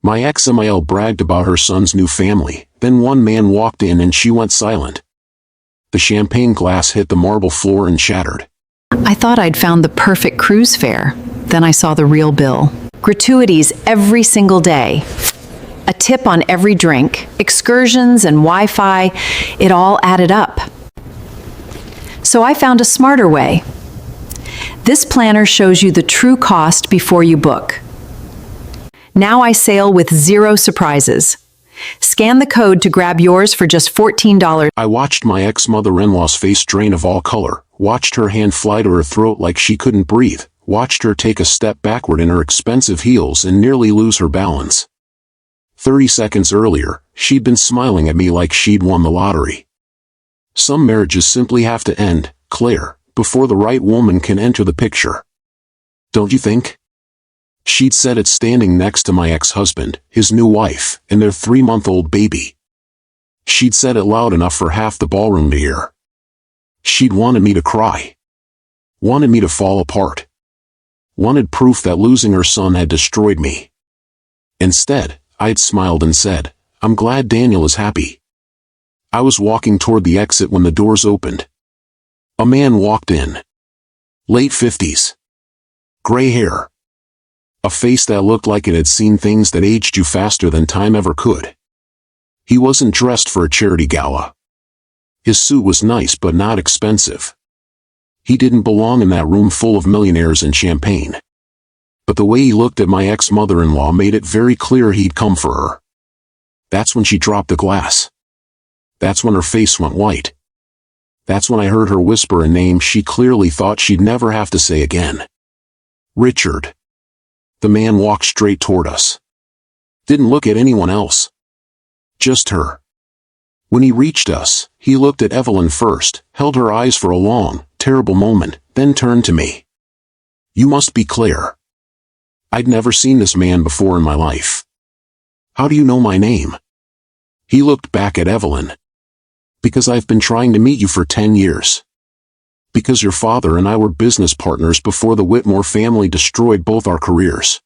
My ex-MIL bragged about her son's new family, then one man walked in and she went silent. The champagne glass hit the marble floor and shattered. I thought I'd found the perfect cruise fare. Then I saw the real bill. Gratuities every single day. A tip on every drink, excursions and Wi-Fi, it all added up. So I found a smarter way. This planner shows you the true cost before you book. Now I sail with 0 surprises. Scan the code to grab yours for just $14. I watched my ex-mother-in-law's face drain of all color, watched her hand fly to her throat like she couldn't breathe, watched her take a step backward in her expensive heels and nearly lose her balance. 30 seconds earlier, she'd been smiling at me like she'd won the lottery. Some marriages simply have to end, Claire, before the right woman can enter the picture. Don't you think? She'd said it standing next to my ex-husband, his new wife, and their 3-month-old baby. She'd said it loud enough for half the ballroom to hear. She'd wanted me to cry. Wanted me to fall apart. Wanted proof that losing her son had destroyed me. Instead, I'd smiled and said, "I'm glad Daniel is happy." I was walking toward the exit when the doors opened. A man walked in. Late 50s. Gray hair. A face that looked like it had seen things that aged you faster than time ever could. He wasn't dressed for a charity gala. His suit was nice but not expensive. He didn't belong in that room full of millionaires and champagne. But the way he looked at my ex-mother-in-law made it very clear he'd come for her. That's when she dropped the glass. That's when her face went white. That's when I heard her whisper a name she clearly thought she'd never have to say again. Richard. The man walked straight toward us. Didn't look at anyone else. Just her. When he reached us, he looked at Evelyn first, held her eyes for a long, terrible moment, then turned to me. "You must be Claire." I'd never seen this man before in my life. "How do you know my name?" He looked back at Evelyn. "Because I've been trying to meet you for 10 years. Because your father and I were business partners before the Whitmore family destroyed both our careers.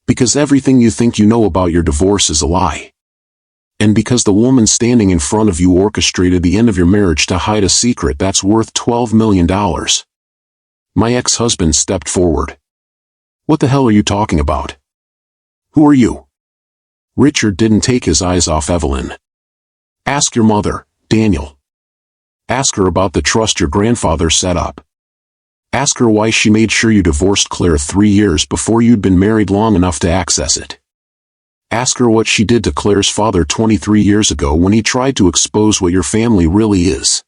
Because everything you think you know about your divorce is a lie. And because the woman standing in front of you orchestrated the end of your marriage to hide a secret that's worth $12 million. My ex-husband stepped forward. "What the hell are you talking about? Who are you?" Richard didn't take his eyes off Evelyn. "Ask your mother, Daniel. Ask her about the trust your grandfather set up. Ask her why she made sure you divorced Claire 3 years before you'd been married long enough to access it. Ask her what she did to Claire's father 23 years ago when he tried to expose what your family really is."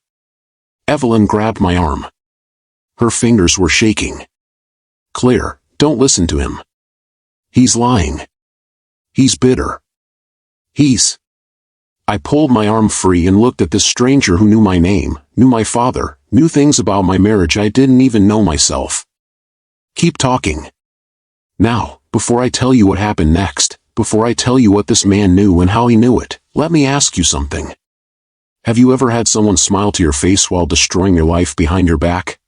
Evelyn grabbed my arm. Her fingers were shaking. "Claire, don't listen to him. He's lying. He's bitter. He's..." I pulled my arm free and looked at this stranger who knew my name, knew my father, knew things about my marriage I didn't even know myself. "Keep talking. Now, before I tell you what happened next, before I tell you what this man knew and how he knew it, let me ask you something. Have you ever had someone smile to your face while destroying your life behind your back?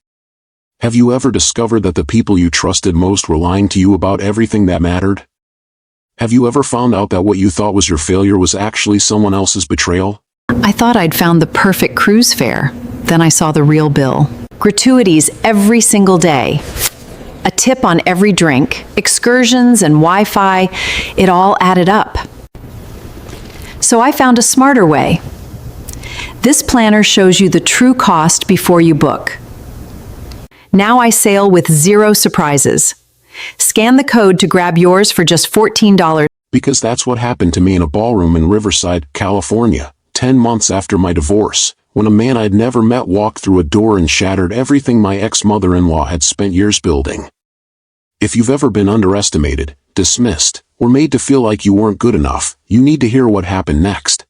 Have you ever discovered that the people you trusted most were lying to you about everything that mattered? Have you ever found out that what you thought was your failure was actually someone else's betrayal?" I thought I'd found the perfect cruise fare. Then I saw the real bill. Gratuities every single day. A tip on every drink, excursions and Wi-Fi, it all added up. So I found a smarter way. This planner shows you the true cost before you book. Now I sail with 0 surprises. Scan the code to grab yours for just $14. Because that's what happened to me in a ballroom in Riverside, California, 10 months after my divorce, when a man I'd never met walked through a door and shattered everything my ex-mother-in-law had spent years building. If you've ever been underestimated, dismissed, or made to feel like you weren't good enough, you need to hear what happened next.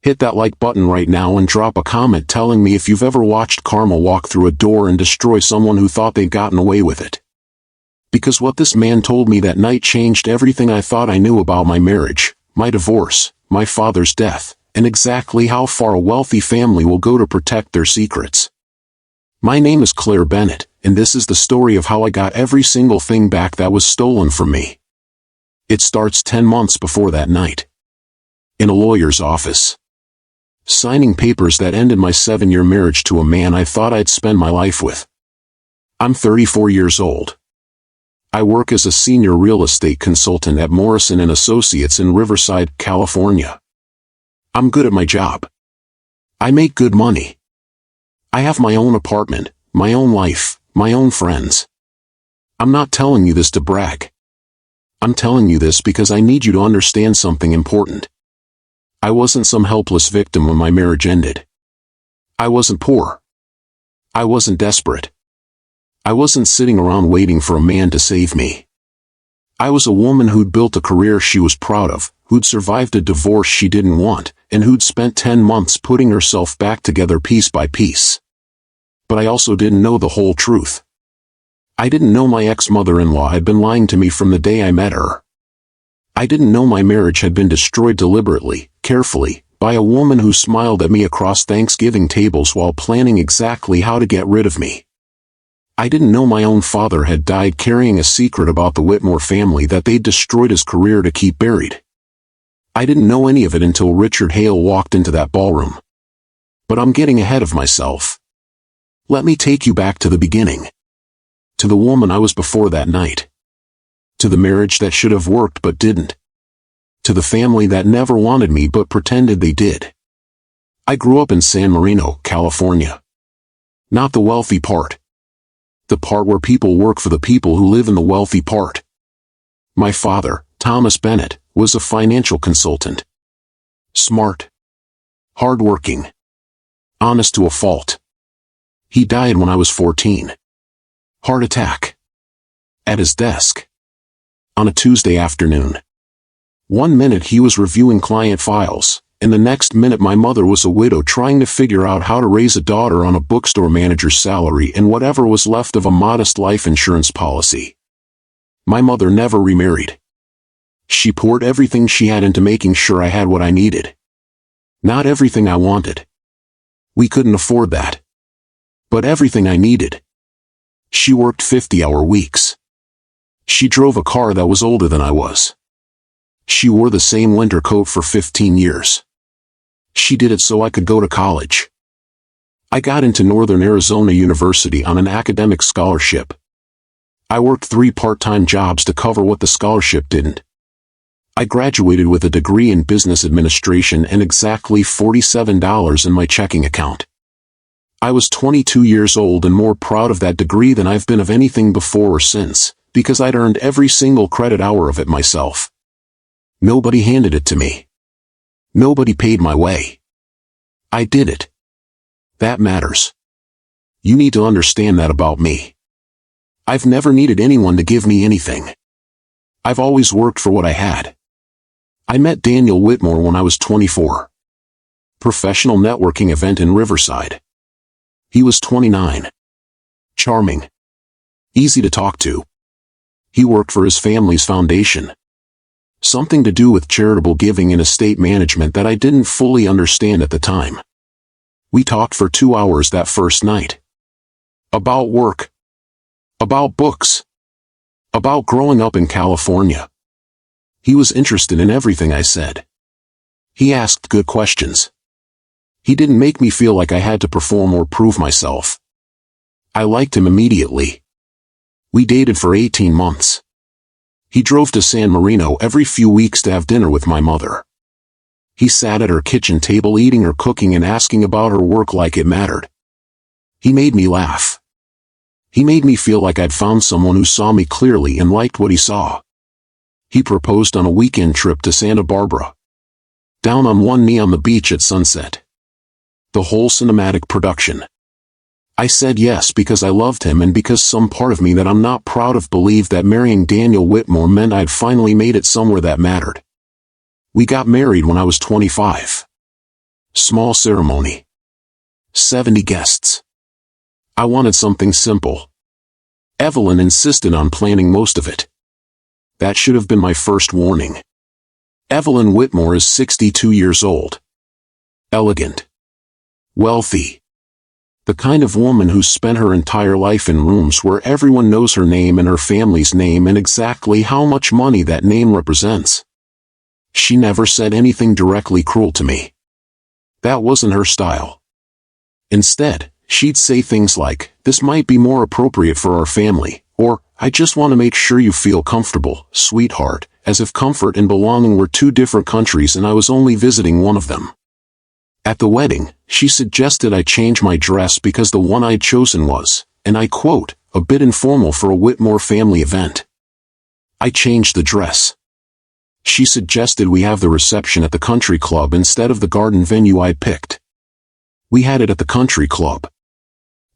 Hit that like button right now and drop a comment telling me if you've ever watched karma walk through a door and destroy someone who thought they'd gotten away with it. Because what this man told me that night changed everything I thought I knew about my marriage, my divorce, my father's death, and exactly how far a wealthy family will go to protect their secrets. My name is Claire Bennett, and this is the story of how I got every single thing back that was stolen from me. It starts 10 months before that night. In a lawyer's office. Signing papers that ended my 7-year marriage to a man I thought I'd spend my life with. I'm 34 years old. I work as a senior real estate consultant at Morrison & Associates in Riverside, California. I'm good at my job. I make good money. I have my own apartment, my own life, my own friends. I'm not telling you this to brag. I'm telling you this because I need you to understand something important. I wasn't some helpless victim when my marriage ended. I wasn't poor. I wasn't desperate. I wasn't sitting around waiting for a man to save me. I was a woman who'd built a career she was proud of, who'd survived a divorce she didn't want, and who'd spent 10 months putting herself back together piece by piece. But I also didn't know the whole truth. I didn't know my ex-mother-in-law had been lying to me from the day I met her. I didn't know my marriage had been destroyed deliberately, carefully, by a woman who smiled at me across Thanksgiving tables while planning exactly how to get rid of me. I didn't know my own father had died carrying a secret about the Whitmore family that they'd destroyed his career to keep buried. I didn't know any of it until Richard Hale walked into that ballroom. But I'm getting ahead of myself. Let me take you back to the beginning. To the woman I was before that night. To the marriage that should have worked but didn't. To the family that never wanted me but pretended they did. I grew up in San Marino, California. Not the wealthy part. The part where people work for the people who live in the wealthy part. My father, Thomas Bennett, was a financial consultant. Smart. Hardworking. Honest to a fault. He died when I was 14. Heart attack. At his desk. On a Tuesday afternoon. 1 minute he was reviewing client files, and the next minute my mother was a widow trying to figure out how to raise a daughter on a bookstore manager's salary and whatever was left of a modest life insurance policy. My mother never remarried. She poured everything she had into making sure I had what I needed. Not everything I wanted. We couldn't afford that. But everything I needed. She worked 50-hour weeks. She drove a car that was older than I was. She wore the same winter coat for 15 years. She did it so I could go to college. I got into Northern Arizona University on an academic scholarship. I worked 3 part-time jobs to cover what the scholarship didn't. I graduated with a degree in business administration and exactly $47 in my checking account. I was 22 years old and more proud of that degree than I've been of anything before or since, because I'd earned every single credit hour of it myself. Nobody handed it to me. Nobody paid my way. I did it. That matters. You need to understand that about me. I've never needed anyone to give me anything. I've always worked for what I had. I met Daniel Whitmore when I was 24. Professional networking event in Riverside. He was 29. Charming. Easy to talk to. He worked for his family's foundation. Something to do with charitable giving and estate management that I didn't fully understand at the time. We talked for 2 hours that first night. About work. About books. About growing up in California. He was interested in everything I said. He asked good questions. He didn't make me feel like I had to perform or prove myself. I liked him immediately. We dated for 18 months. He drove to San Marino every few weeks to have dinner with my mother. He sat at her kitchen table eating her cooking and asking about her work like it mattered. He made me laugh. He made me feel like I'd found someone who saw me clearly and liked what he saw. He proposed on a weekend trip to Santa Barbara. Down on one knee on the beach at sunset. The whole cinematic production. I said yes because I loved him and because some part of me that I'm not proud of believed that marrying Daniel Whitmore meant I'd finally made it somewhere that mattered. We got married when I was 25. Small ceremony. 70 guests. I wanted something simple. Evelyn insisted on planning most of it. That should have been my first warning. Evelyn Whitmore is 62 years old. Elegant. Wealthy. The kind of woman who's spent her entire life in rooms where everyone knows her name and her family's name and exactly how much money that name represents. She never said anything directly cruel to me. That wasn't her style. Instead, she'd say things like, "This might be more appropriate for our family," or, "I just want to make sure you feel comfortable, sweetheart," as if comfort and belonging were two different countries and I was only visiting one of them. At the wedding, she suggested I change my dress because the one I'd chosen was, and I quote, "a bit informal for a Whitmore family event." I changed the dress. She suggested we have the reception at the country club instead of the garden venue I'd picked. We had it at the country club.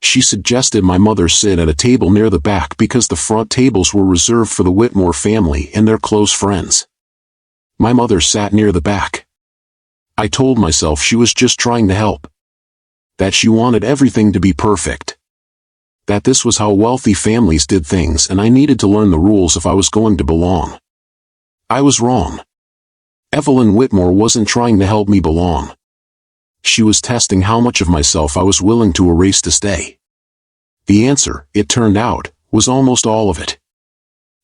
She suggested my mother sit at a table near the back because the front tables were reserved for the Whitmore family and their close friends. My mother sat near the back. I told myself she was just trying to help. That she wanted everything to be perfect. That this was how wealthy families did things and I needed to learn the rules if I was going to belong. I was wrong. Evelyn Whitmore wasn't trying to help me belong. She was testing how much of myself I was willing to erase to stay. The answer, it turned out, was almost all of it.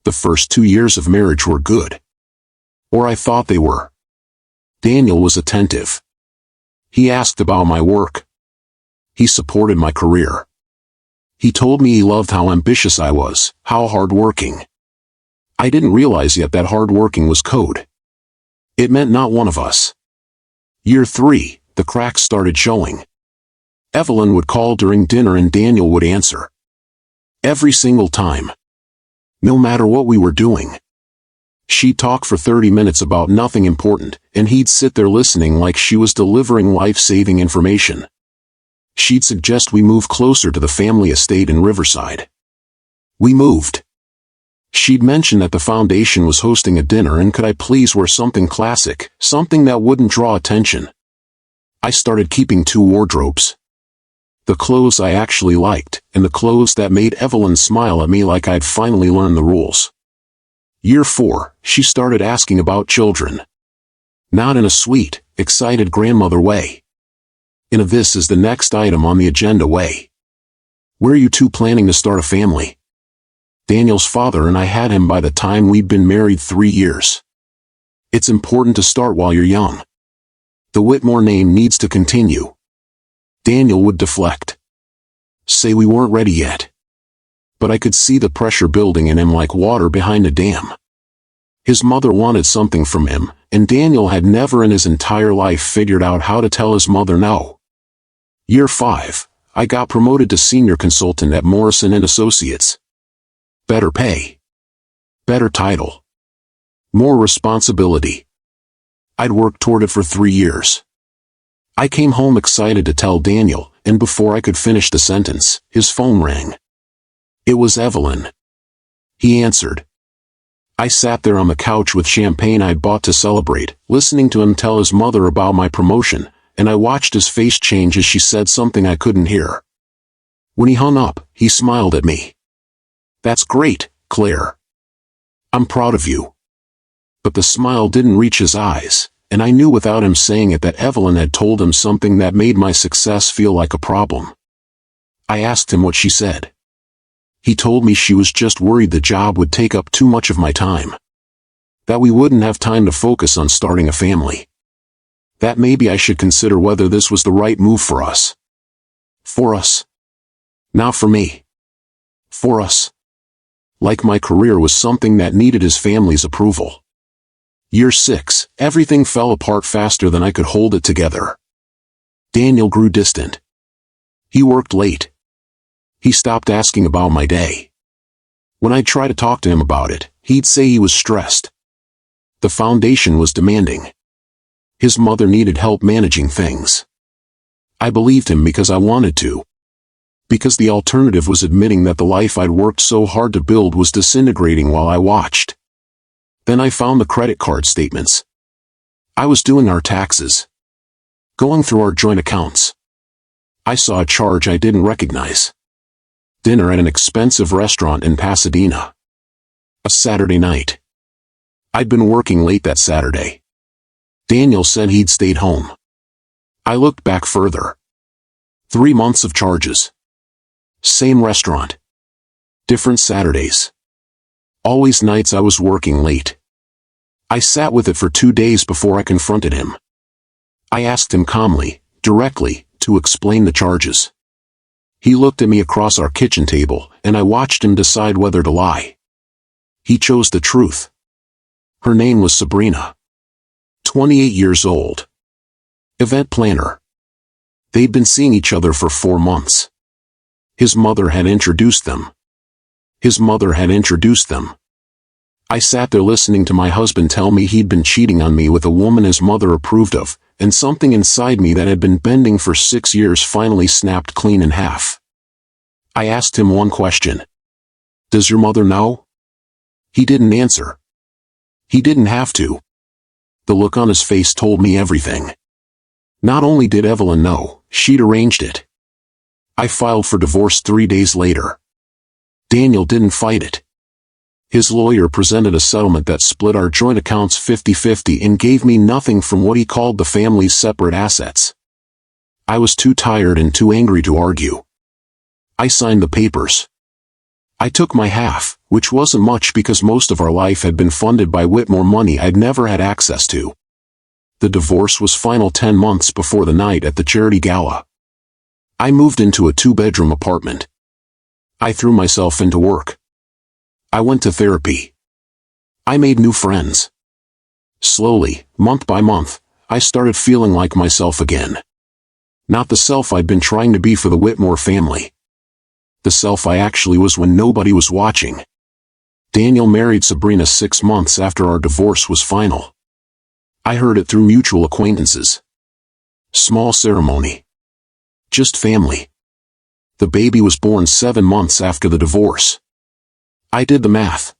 The first 2 years of marriage were good. Or I thought they were. Daniel was attentive. He asked about my work. He supported my career. He told me he loved how ambitious I was, how hard-working. I didn't realize yet that hard-working was code. It meant not one of us. Year 3, the cracks started showing. Evelyn would call during dinner and Daniel would answer. Every single time. No matter what we were doing. She'd talk for 30 minutes about nothing important, and he'd sit there listening like she was delivering life-saving information. She'd suggest we move closer to the family estate in Riverside. We moved. She'd mention that the foundation was hosting a dinner and could I please wear something classic, something that wouldn't draw attention. I started keeping 2 wardrobes. The clothes I actually liked, and the clothes that made Evelyn smile at me like I'd finally learned the rules. Year 4, she started asking about children. Not in a sweet, excited grandmother way. In a "this is the next item on the agenda" way. "Where are you two planning to start a family?" Daniel's father and I had him by the time we'd been married 3 years. It's important to start while you're young. The Whitmore name needs to continue. Daniel would deflect. Say we weren't ready yet. But I could see the pressure building in him like water behind a dam. His mother wanted something from him, and Daniel had never in his entire life figured out how to tell his mother no. Year 5, I got promoted to senior consultant at Morrison & Associates. Better pay. Better title. More responsibility. I'd worked toward it for 3 years. I came home excited to tell Daniel, and before I could finish the sentence, his phone rang. It was Evelyn. He answered. I sat there on the couch with champagne I'd bought to celebrate, listening to him tell his mother about my promotion, and I watched his face change as she said something I couldn't hear. When he hung up, he smiled at me. That's great, Claire. I'm proud of you. But the smile didn't reach his eyes, and I knew without him saying it that Evelyn had told him something that made my success feel like a problem. I asked him what she said. He told me she was just worried the job would take up too much of my time. That we wouldn't have time to focus on starting a family. That maybe I should consider whether this was the right move for us. For us. Not for me. For us. Like my career was something that needed his family's approval. Year 6, everything fell apart faster than I could hold it together. Daniel grew distant. He worked late. He stopped asking about my day. When I'd try to talk to him about it, he'd say he was stressed. The foundation was demanding. His mother needed help managing things. I believed him because I wanted to. Because the alternative was admitting that the life I'd worked so hard to build was disintegrating while I watched. Then I found the credit card statements. I was doing our taxes. Going through our joint accounts. I saw a charge I didn't recognize. Dinner at an expensive restaurant in Pasadena. A Saturday night. I'd been working late that Saturday. Daniel said he'd stayed home. I looked back further. 3 months of charges. Same restaurant. Different Saturdays. Always nights I was working late. I sat with it for 2 days before I confronted him. I asked him calmly, directly, to explain the charges. He looked at me across our kitchen table, and I watched him decide whether to lie. He chose the truth. Her name was Sabrina. 28 years old. Event planner. They'd been seeing each other for 4 months. His mother had introduced them. I sat there listening to my husband tell me he'd been cheating on me with a woman his mother approved of, and something inside me that had been bending for 6 years finally snapped clean in half. I asked him one question. Does your mother know? He didn't answer. He didn't have to. The look on his face told me everything. Not only did Evelyn know, she'd arranged it. I filed for divorce 3 days later. Daniel didn't fight it. His lawyer presented a settlement that split our joint accounts 50-50 and gave me nothing from what he called the family's separate assets. I was too tired and too angry to argue. I signed the papers. I took my half, which wasn't much because most of our life had been funded by Whitmore money I'd never had access to. The divorce was final 10 months before the night at the charity gala. I moved into a 2-bedroom apartment. I threw myself into work. I went to therapy. I made new friends. Slowly, month by month, I started feeling like myself again. Not the self I'd been trying to be for the Whitmore family. The self I actually was when nobody was watching. Daniel married Sabrina 6 months after our divorce was final. I heard it through mutual acquaintances. Small ceremony. Just family. The baby was born 7 months after the divorce. I did the math.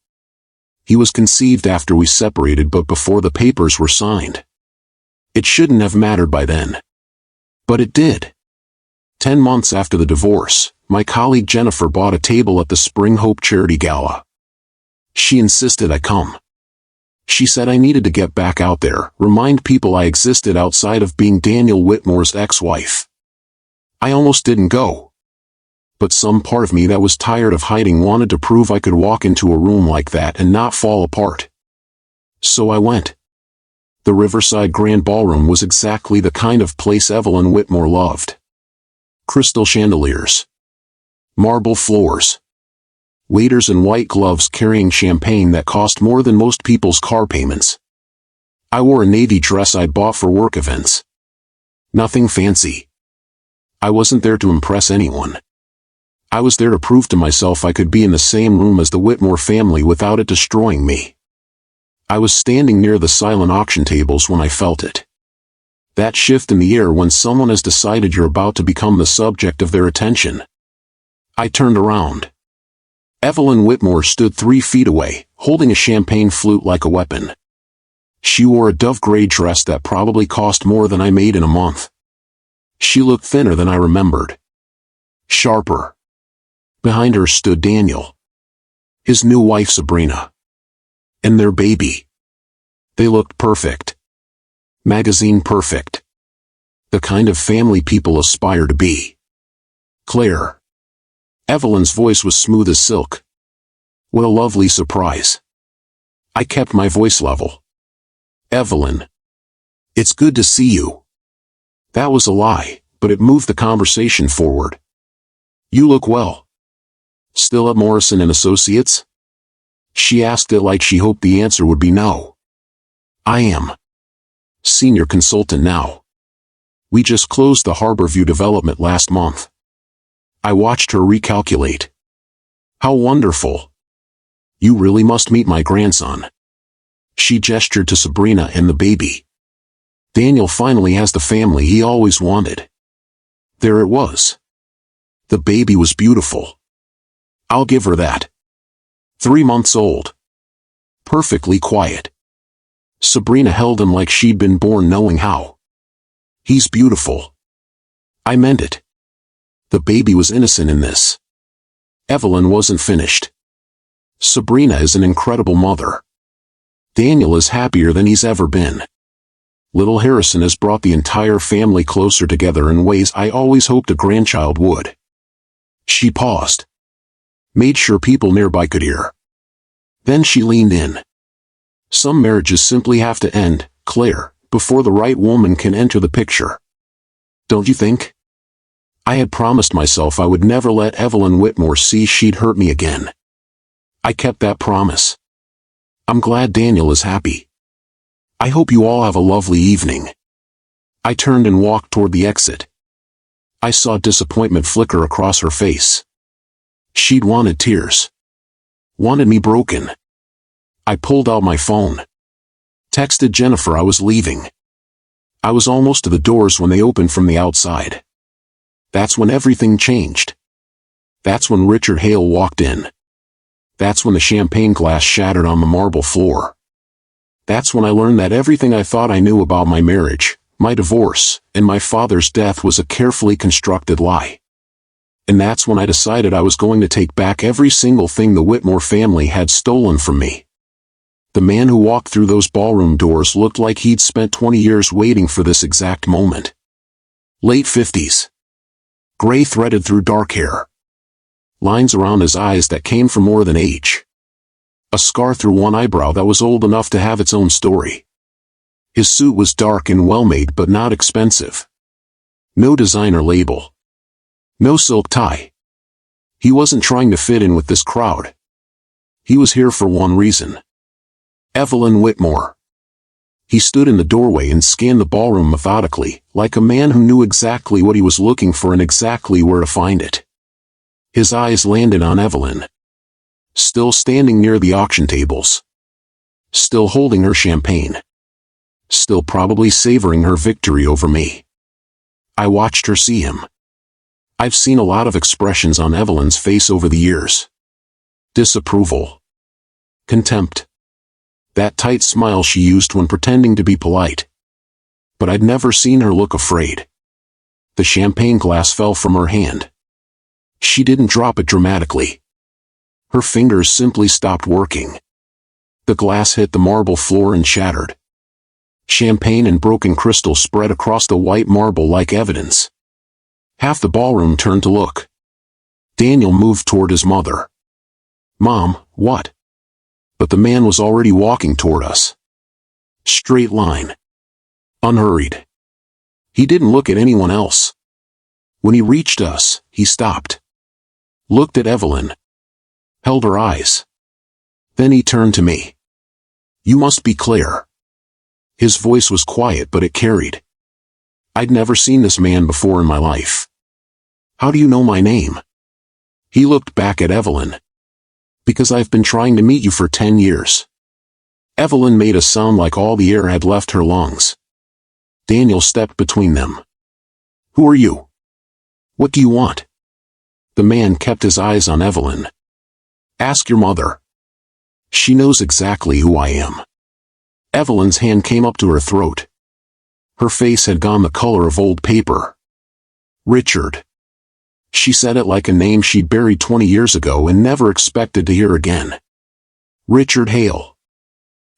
He was conceived after we separated but before the papers were signed. It shouldn't have mattered by then. But it did. 10 months after the divorce, my colleague Jennifer bought a table at the Spring Hope Charity Gala. She insisted I come. She said I needed to get back out there, remind people I existed outside of being Daniel Whitmore's ex-wife. I almost didn't go. But some part of me that was tired of hiding wanted to prove I could walk into a room like that and not fall apart. So I went. The Riverside Grand Ballroom was exactly the kind of place Evelyn Whitmore loved. Crystal chandeliers. Marble floors. Waiters in white gloves carrying champagne that cost more than most people's car payments. I wore a navy dress I'd bought for work events. Nothing fancy. I wasn't there to impress anyone. I was there to prove to myself I could be in the same room as the Whitmore family without it destroying me. I was standing near the silent auction tables when I felt it. That shift in the air when someone has decided you're about to become the subject of their attention. I turned around. Evelyn Whitmore stood 3 feet away, holding a champagne flute like a weapon. She wore a dove gray dress that probably cost more than I made in a month. She looked thinner than I remembered. Sharper. Behind her stood Daniel. His new wife Sabrina. And their baby. They looked perfect. Magazine perfect. The kind of family people aspire to be. Claire. Evelyn's voice was smooth as silk. What a lovely surprise. I kept my voice level. Evelyn. It's good to see you. That was a lie, but it moved the conversation forward. You look well. Still at Morrison and Associates? She asked it like she hoped the answer would be no. I am. Senior consultant now. We just closed the Harborview development last month. I watched her recalculate. How wonderful. You really must meet my grandson. She gestured to Sabrina and the baby. Daniel finally has the family he always wanted. There it was. The baby was beautiful. I'll give her that. 3 months old. Perfectly quiet. Sabrina held him like she'd been born knowing how. He's beautiful. I meant it. The baby was innocent in this. Evelyn wasn't finished. Sabrina is an incredible mother. Daniel is happier than he's ever been. Little Harrison has brought the entire family closer together in ways I always hoped a grandchild would. She paused. Made sure people nearby could hear. Then she leaned in. Some marriages simply have to end, Claire, before the right woman can enter the picture. Don't you think? I had promised myself I would never let Evelyn Whitmore see she'd hurt me again. I kept that promise. I'm glad Daniel is happy. I hope you all have a lovely evening. I turned and walked toward the exit. I saw disappointment flicker across her face. She'd wanted tears. Wanted me broken. I pulled out my phone. Texted Jennifer I was leaving. I was almost to the doors when they opened from the outside. That's when everything changed. That's when Richard Hale walked in. That's when the champagne glass shattered on the marble floor. That's when I learned that everything I thought I knew about my marriage, my divorce, and my father's death was a carefully constructed lie. And that's when I decided I was going to take back every single thing the Whitmore family had stolen from me. The man who walked through those ballroom doors looked like he'd spent 20 years waiting for this exact moment. Late 50s. Gray threaded through dark hair. Lines around his eyes that came from more than age. A scar through one eyebrow that was old enough to have its own story. His suit was dark and well-made but not expensive. No designer label. No silk tie. He wasn't trying to fit in with this crowd. He was here for one reason. Evelyn Whitmore. He stood in the doorway and scanned the ballroom methodically, like a man who knew exactly what he was looking for and exactly where to find it. His eyes landed on Evelyn. Still standing near the auction tables. Still holding her champagne. Still probably savoring her victory over me. I watched her see him. I've seen a lot of expressions on Evelyn's face over the years. Disapproval. Contempt. That tight smile she used when pretending to be polite. But I'd never seen her look afraid. The champagne glass fell from her hand. She didn't drop it dramatically. Her fingers simply stopped working. The glass hit the marble floor and shattered. Champagne and broken crystal spread across the white marble like evidence. Half the ballroom turned to look. Daniel moved toward his mother. Mom, what? But the man was already walking toward us. Straight line. Unhurried. He didn't look at anyone else. When he reached us, he stopped. Looked at Evelyn. Held her eyes. Then he turned to me. You must be Claire. His voice was quiet but it carried. I'd never seen this man before in my life. How do you know my name? He looked back at Evelyn. Because I've been trying to meet you for 10 years. Evelyn made a sound like all the air had left her lungs. Daniel stepped between them. Who are you? What do you want? The man kept his eyes on Evelyn. Ask your mother. She knows exactly who I am. Evelyn's hand came up to her throat. Her face had gone the color of old paper. Richard. She said it like a name she'd buried 20 years ago and never expected to hear again. Richard Hale.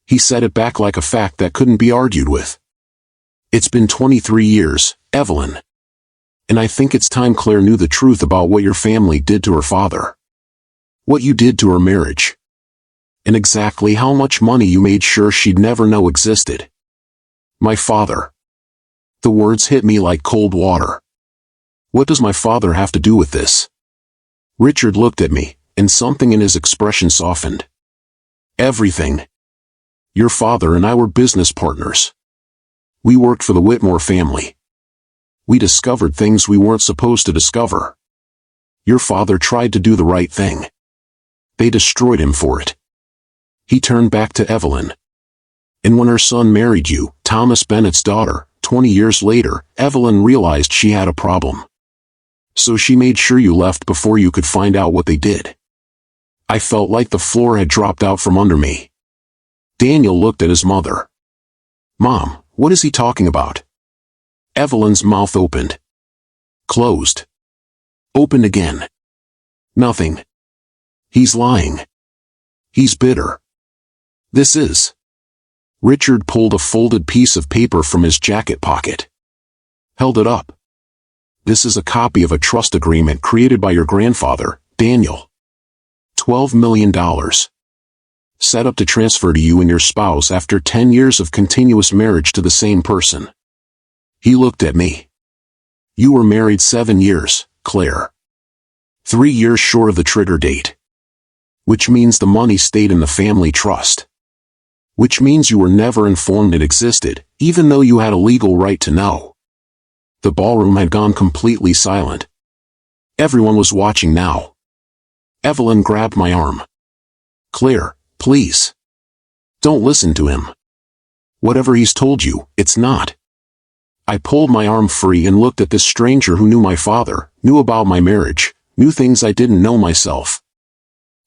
He said it back like a fact that couldn't be argued with. It's been 23 years, Evelyn. And I think it's time Claire knew the truth about what your family did to her father. What you did to her marriage. And exactly how much money you made sure she'd never know existed. My father. The words hit me like cold water. What does my father have to do with this? Richard looked at me, and something in his expression softened. Everything. Your father and I were business partners. We worked for the Whitmore family. We discovered things we weren't supposed to discover. Your father tried to do the right thing. They destroyed him for it. He turned back to Evelyn. And when her son married you, Thomas Bennett's daughter, 20 years later, Evelyn realized she had a problem. So she made sure you left before you could find out what they did. I felt like the floor had dropped out from under me. Daniel looked at his mother. Mom, what is he talking about? Evelyn's mouth opened. Closed. Opened again. Nothing. He's lying. He's bitter. This is. Richard pulled a folded piece of paper from his jacket pocket. Held it up. This is a copy of a trust agreement created by your grandfather, Daniel. $12 million. Set up to transfer to you and your spouse after 10 years of continuous marriage to the same person. He looked at me. You were married 7 years, Claire. 3 years short of the trigger date. Which means the money stayed in the family trust. Which means you were never informed it existed, even though you had a legal right to know. The ballroom had gone completely silent. Everyone was watching now. Evelyn grabbed my arm. Claire, please. Don't listen to him. Whatever he's told you, it's not. I pulled my arm free and looked at this stranger who knew my father, knew about my marriage, knew things I didn't know myself.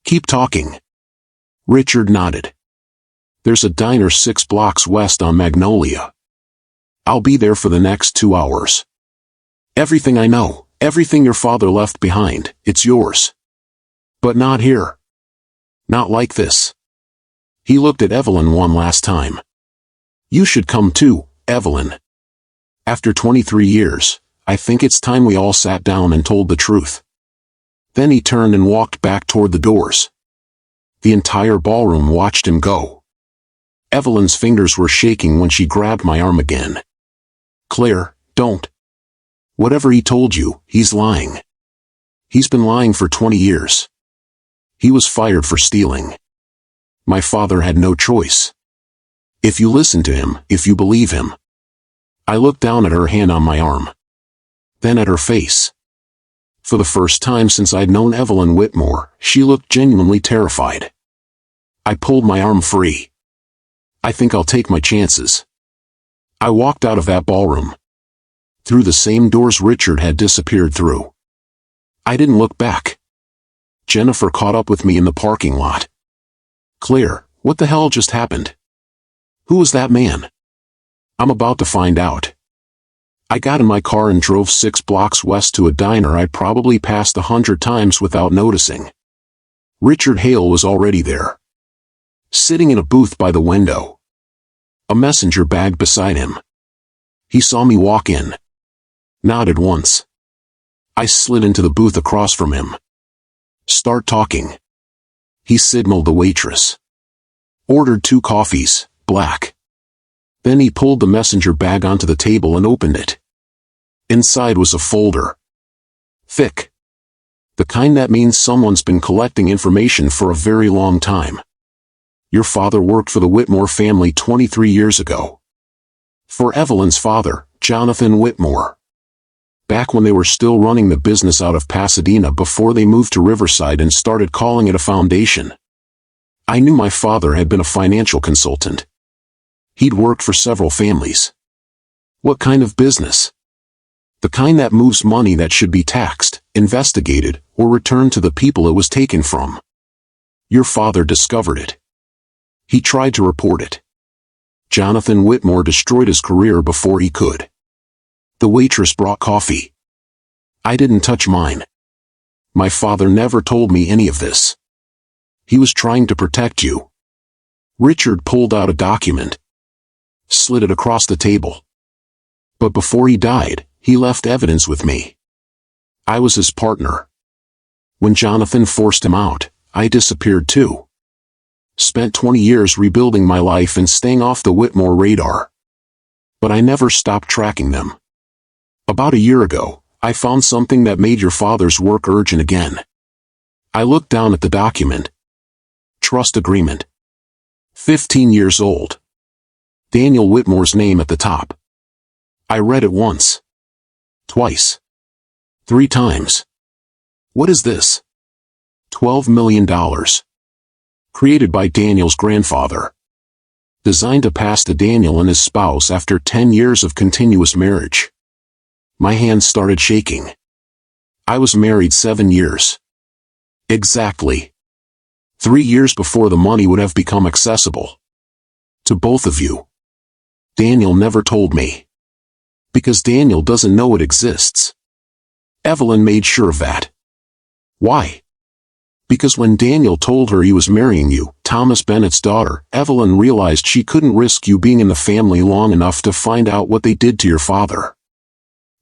Keep talking. Richard nodded. There's a diner 6 blocks west on Magnolia. I'll be there for the next 2 hours. Everything I know, everything your father left behind, it's yours. But not here. Not like this. He looked at Evelyn one last time. You should come too, Evelyn. After 23 years, I think it's time we all sat down and told the truth. Then he turned and walked back toward the doors. The entire ballroom watched him go. Evelyn's fingers were shaking when she grabbed my arm again. Claire, don't. Whatever he told you, he's lying. He's been lying for 20 years. He was fired for stealing. My father had no choice. If you listen to him, if you believe him. I looked down at her hand on my arm. Then at her face. For the first time since I'd known Evelyn Whitmore, she looked genuinely terrified. I pulled my arm free. I think I'll take my chances. I walked out of that ballroom. Through the same doors Richard had disappeared through. I didn't look back. Jennifer caught up with me in the parking lot. Claire, what the hell just happened? Who was that man? I'm about to find out. I got in my car and drove 6 blocks west to a diner I'd probably passed 100 times without noticing. Richard Hale was already there. Sitting in a booth by the window. A messenger bag beside him. He saw me walk in. Nodded once. I slid into the booth across from him. Start talking. He signaled the waitress. Ordered 2 coffees, black. Then he pulled the messenger bag onto the table and opened it. Inside was a folder. Thick. The kind that means someone's been collecting information for a very long time. Your father worked for the Whitmore family 23 years ago. For Evelyn's father, Jonathan Whitmore. Back when they were still running the business out of Pasadena before they moved to Riverside and started calling it a foundation. I knew my father had been a financial consultant. He'd worked for several families. What kind of business? The kind that moves money that should be taxed, investigated, or returned to the people it was taken from. Your father discovered it. He tried to report it. Jonathan Whitmore destroyed his career before he could. The waitress brought coffee. I didn't touch mine. My father never told me any of this. He was trying to protect you. Richard pulled out a document. Slid it across the table. But before he died, he left evidence with me. I was his partner. When Jonathan forced him out, I disappeared too. Spent 20 years rebuilding my life and staying off the Whitmore radar. But I never stopped tracking them. About a year ago, I found something that made your father's work urgent again. I looked down at the document. Trust agreement. 15 years old. Daniel Whitmore's name at the top. I read it once. Twice. 3 times. What is this? $12 million. Created by Daniel's grandfather. Designed to pass to Daniel and his spouse after 10 years of continuous marriage. My hands started shaking. I was married 7 years. Exactly. 3 years before the money would have become accessible. To both of you. Daniel never told me. Because Daniel doesn't know it exists. Evelyn made sure of that. Why? Because when Daniel told her he was marrying you, Thomas Bennett's daughter, Evelyn realized she couldn't risk you being in the family long enough to find out what they did to your father.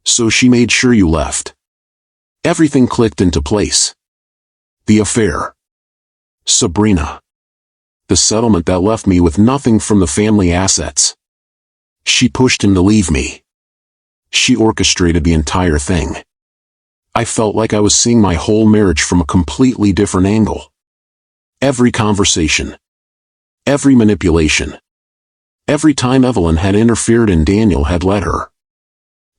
So she made sure you left. Everything clicked into place. The affair. Sabrina. The settlement that left me with nothing from the family assets. She pushed him to leave me. She orchestrated the entire thing. I felt like I was seeing my whole marriage from a completely different angle. Every conversation. Every manipulation. Every time Evelyn had interfered and Daniel had let her.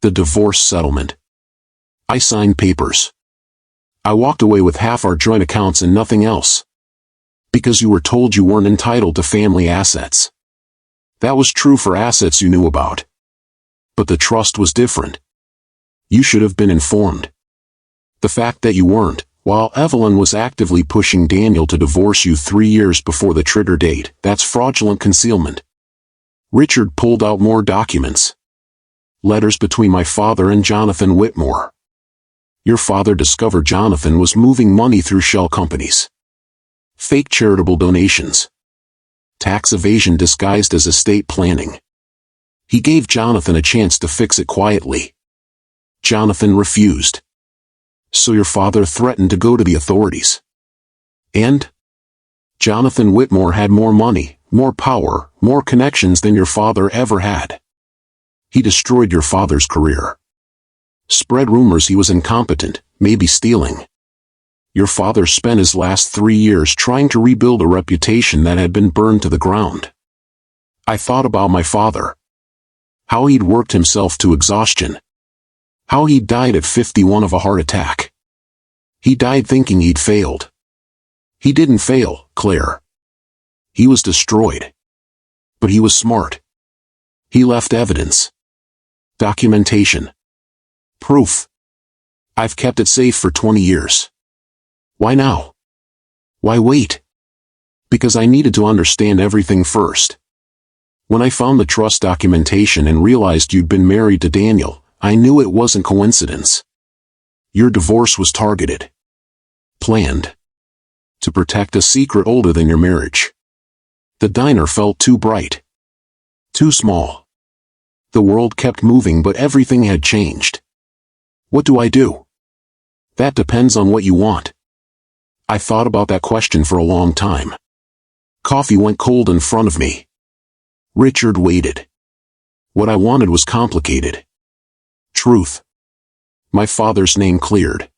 The divorce settlement. I signed papers. I walked away with half our joint accounts and nothing else. Because you were told you weren't entitled to family assets. That was true for assets you knew about. But the trust was different. You should have been informed. The fact that you weren't, while Evelyn was actively pushing Daniel to divorce you 3 years before the trigger date, that's fraudulent concealment. Richard pulled out more documents. Letters between my father and Jonathan Whitmore. Your father discovered Jonathan was moving money through shell companies. Fake charitable donations. Tax evasion disguised as estate planning. He gave Jonathan a chance to fix it quietly. Jonathan refused. So your father threatened to go to the authorities. And? Jonathan Whitmore had more money, more power, more connections than your father ever had. He destroyed your father's career. Spread rumors he was incompetent, maybe stealing. Your father spent his last 3 years trying to rebuild a reputation that had been burned to the ground. I thought about my father. How he'd worked himself to exhaustion. How he died at 51 of a heart attack. He died thinking he'd failed. He didn't fail, Claire. He was destroyed. But he was smart. He left evidence. Documentation. Proof. I've kept it safe for 20 years. Why now? Why wait? Because I needed to understand everything first. When I found the trust documentation and realized you'd been married to Daniel, I knew it wasn't coincidence. Your divorce was targeted. Planned. To protect a secret older than your marriage. The diner felt too bright. Too small. The world kept moving but everything had changed. What do I do? That depends on what you want. I thought about that question for a long time. Coffee went cold in front of me. Richard waited. What I wanted was complicated. Truth. My father's name cleared.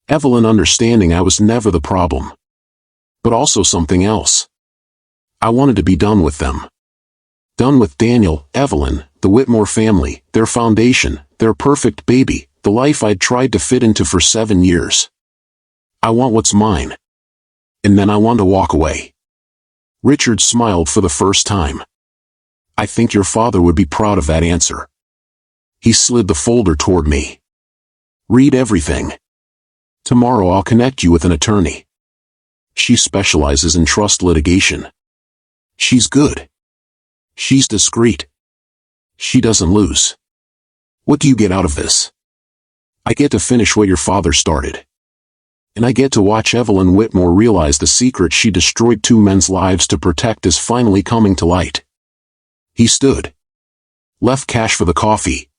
Evelyn understanding I was never the problem. But also something else. I wanted to be done with them. Done with Daniel, Evelyn, the Whitmore family, their foundation, their perfect baby, the life I'd tried to fit into for 7 years. I want what's mine. And then I want to walk away. Richard smiled for the first time. I think your father would be proud of that answer. He slid the folder toward me. Read everything. Tomorrow I'll connect you with an attorney. She specializes in trust litigation. She's good. She's discreet. She doesn't lose. What do you get out of this? I get to finish what your father started. And I get to watch Evelyn Whitmore realize the secret she destroyed 2 men's lives to protect is finally coming to light. He stood. Left cash for the coffee.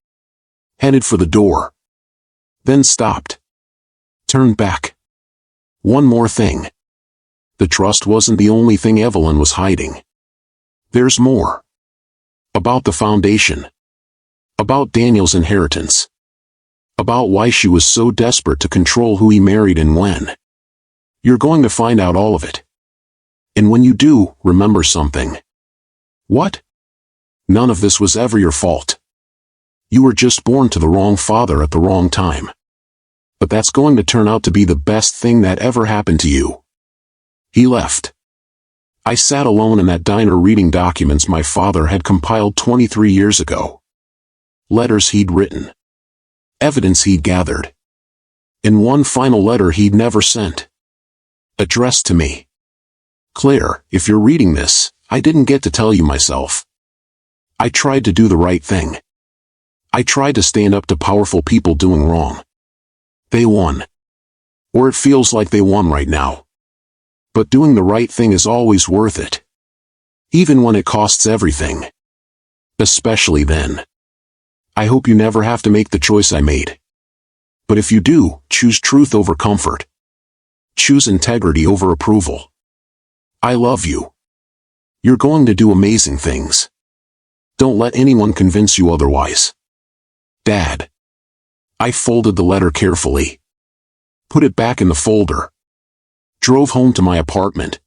Headed for the door. Then stopped. Turned back. One more thing. The trust wasn't the only thing Evelyn was hiding. There's more. About the foundation. About Daniel's inheritance. About why she was so desperate to control who he married and when. You're going to find out all of it. And when you do, remember something. What? None of this was ever your fault. You were just born to the wrong father at the wrong time. But that's going to turn out to be the best thing that ever happened to you. He left. I sat alone in that diner reading documents my father had compiled 23 years ago. Letters he'd written. Evidence he'd gathered. And one final letter he'd never sent. Addressed to me. Claire, if you're reading this, I didn't get to tell you myself. I tried to do the right thing. I tried to stand up to powerful people doing wrong. They won. Or it feels like they won right now. But doing the right thing is always worth it. Even when it costs everything. Especially then. I hope you never have to make the choice I made. But if you do, choose truth over comfort. Choose integrity over approval. I love you. You're going to do amazing things. Don't let anyone convince you otherwise. Dad. I folded the letter carefully. Put it back in the folder. Drove home to my apartment.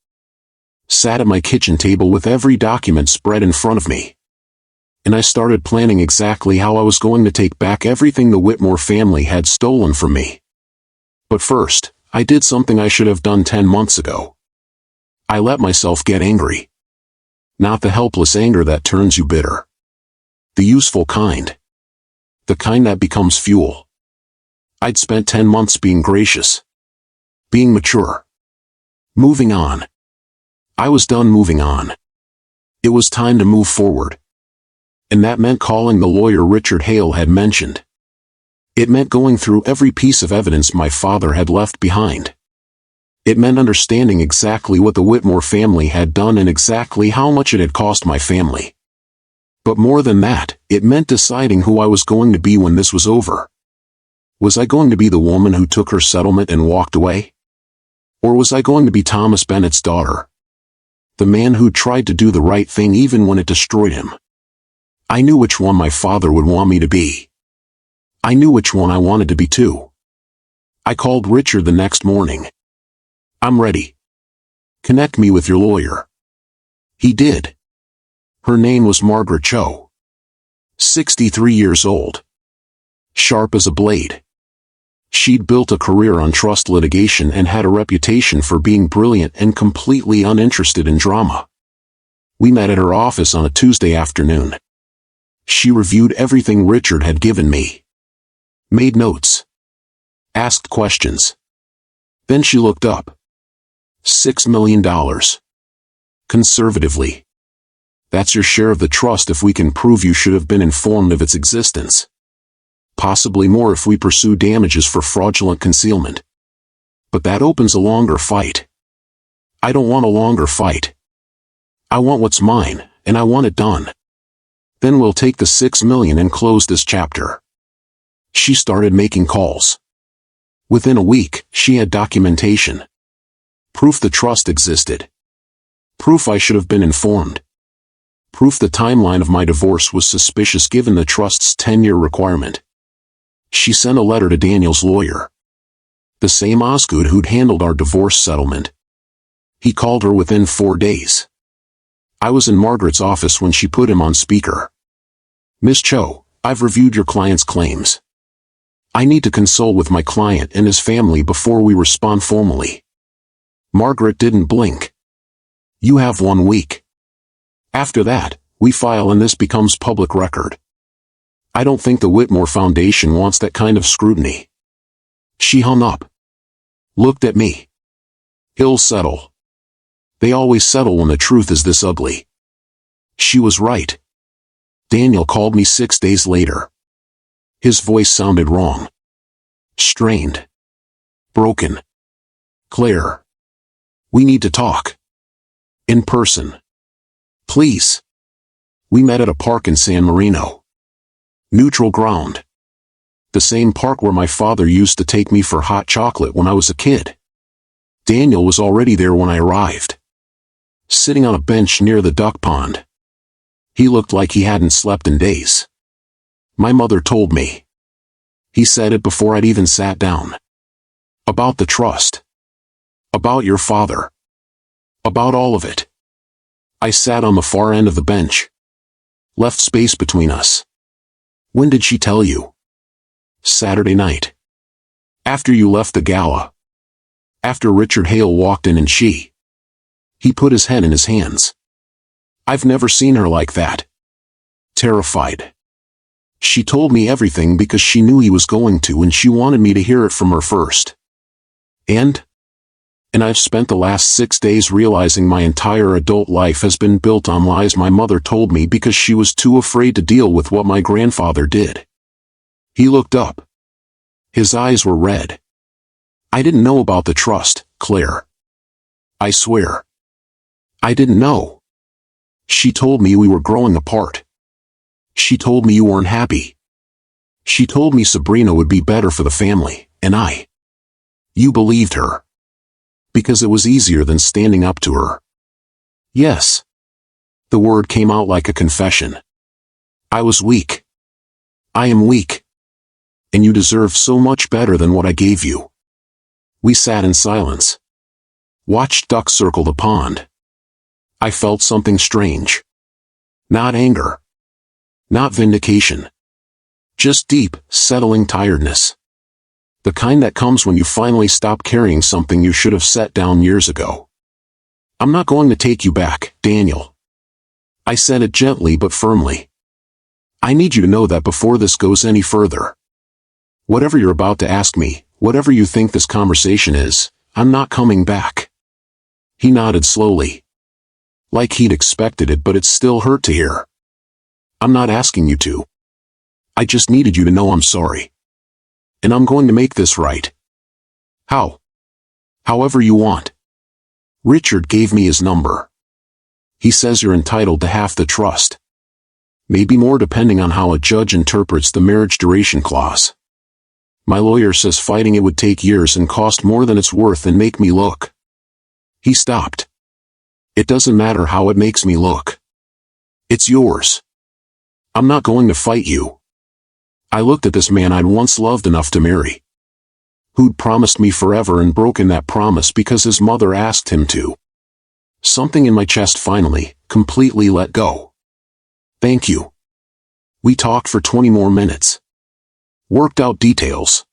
Sat at my kitchen table with every document spread in front of me. And I started planning exactly how I was going to take back everything the Whitmore family had stolen from me. But first, I did something I should have done 10 months ago. I let myself get angry. Not the helpless anger that turns you bitter. The useful kind. The kind that becomes fuel. I'd spent 10 months being gracious. Being mature. Moving on. I was done moving on. It was time to move forward. And that meant calling the lawyer Richard Hale had mentioned. It meant going through every piece of evidence my father had left behind. It meant understanding exactly what the Whitmore family had done and exactly how much it had cost my family. But more than that, it meant deciding who I was going to be when this was over. Was I going to be the woman who took her settlement and walked away? Or was I going to be Thomas Bennett's daughter? The man who tried to do the right thing even when it destroyed him. I knew which one my father would want me to be. I knew which one I wanted to be too. I called Richard the next morning. I'm ready. Connect me with your lawyer. He did. Her name was Margaret Cho. 63 years old. Sharp as a blade. She'd built a career on trust litigation and had a reputation for being brilliant and completely uninterested in drama. We met at her office on a Tuesday afternoon. She reviewed everything Richard had given me. Made notes. Asked questions. Then she looked up. $6 million. Conservatively. That's your share of the trust if we can prove you should have been informed of its existence. Possibly more if we pursue damages for fraudulent concealment. But that opens a longer fight. I don't want a longer fight. I want what's mine, and I want it done. Then we'll take the $6 million and close this chapter. She started making calls. Within a week, she had documentation. Proof the trust existed. Proof I should have been informed. Proof the timeline of my divorce was suspicious given the trust's 10-year requirement. She sent a letter to Daniel's lawyer. The same Osgood who'd handled our divorce settlement. He called her within 4 days. I was in Margaret's office when she put him on speaker. Miss Cho, I've reviewed your client's claims. I need to consult with my client and his family before we respond formally. Margaret didn't blink. You have 1 week. After that, we file and this becomes public record. I don't think the Whitmore Foundation wants that kind of scrutiny. She hung up. Looked at me. He'll settle. They always settle when the truth is this ugly. She was right. Daniel called me 6 days later. His voice sounded wrong. Strained. Broken. Claire. We need to talk. In person. Please. We met at a park in San Marino. Neutral ground. The same park where my father used to take me for hot chocolate when I was a kid. Daniel was already there when I arrived. Sitting on a bench near the duck pond. He looked like he hadn't slept in days. My mother told me. He said it before I'd even sat down. About the trust. About your father. About all of it. I sat on the far end of the bench. Left space between us. When did she tell you? Saturday night. After you left the gala. After Richard Hale walked in and He put his head in his hands. I've never seen her like that. Terrified. She told me everything because she knew he was going to and she wanted me to hear it from her first. And I've spent the last 6 days realizing my entire adult life has been built on lies my mother told me because she was too afraid to deal with what my grandfather did. He looked up. His eyes were red. I didn't know about the trust, Claire. I swear. I didn't know. She told me we were growing apart. She told me you weren't happy. She told me Sabrina would be better for the family, and You believed her. Because it was easier than standing up to her. Yes. The word came out like a confession. I was weak. I am weak. And you deserve so much better than what I gave you. We sat in silence. Watched ducks circle the pond. I felt something strange. Not anger. Not vindication. Just deep, settling tiredness. The kind that comes when you finally stop carrying something you should have set down years ago. I'm not going to take you back, Daniel. I said it gently but firmly. I need you to know that before this goes any further. Whatever you're about to ask me, whatever you think this conversation is, I'm not coming back. He nodded slowly. Like he'd expected it, but it still hurt to hear. I'm not asking you to. I just needed you to know I'm sorry. And I'm going to make this right. How? However you want. Richard gave me his number. He says you're entitled to half the trust. Maybe more depending on how a judge interprets the marriage duration clause. My lawyer says fighting it would take years and cost more than it's worth and make me look. He stopped. It doesn't matter how it makes me look. It's yours. I'm not going to fight you. I looked at this man I'd once loved enough to marry. Who'd promised me forever and broken that promise because his mother asked him to. Something in my chest finally, completely let go. Thank you. We talked for 20 more minutes. Worked out details.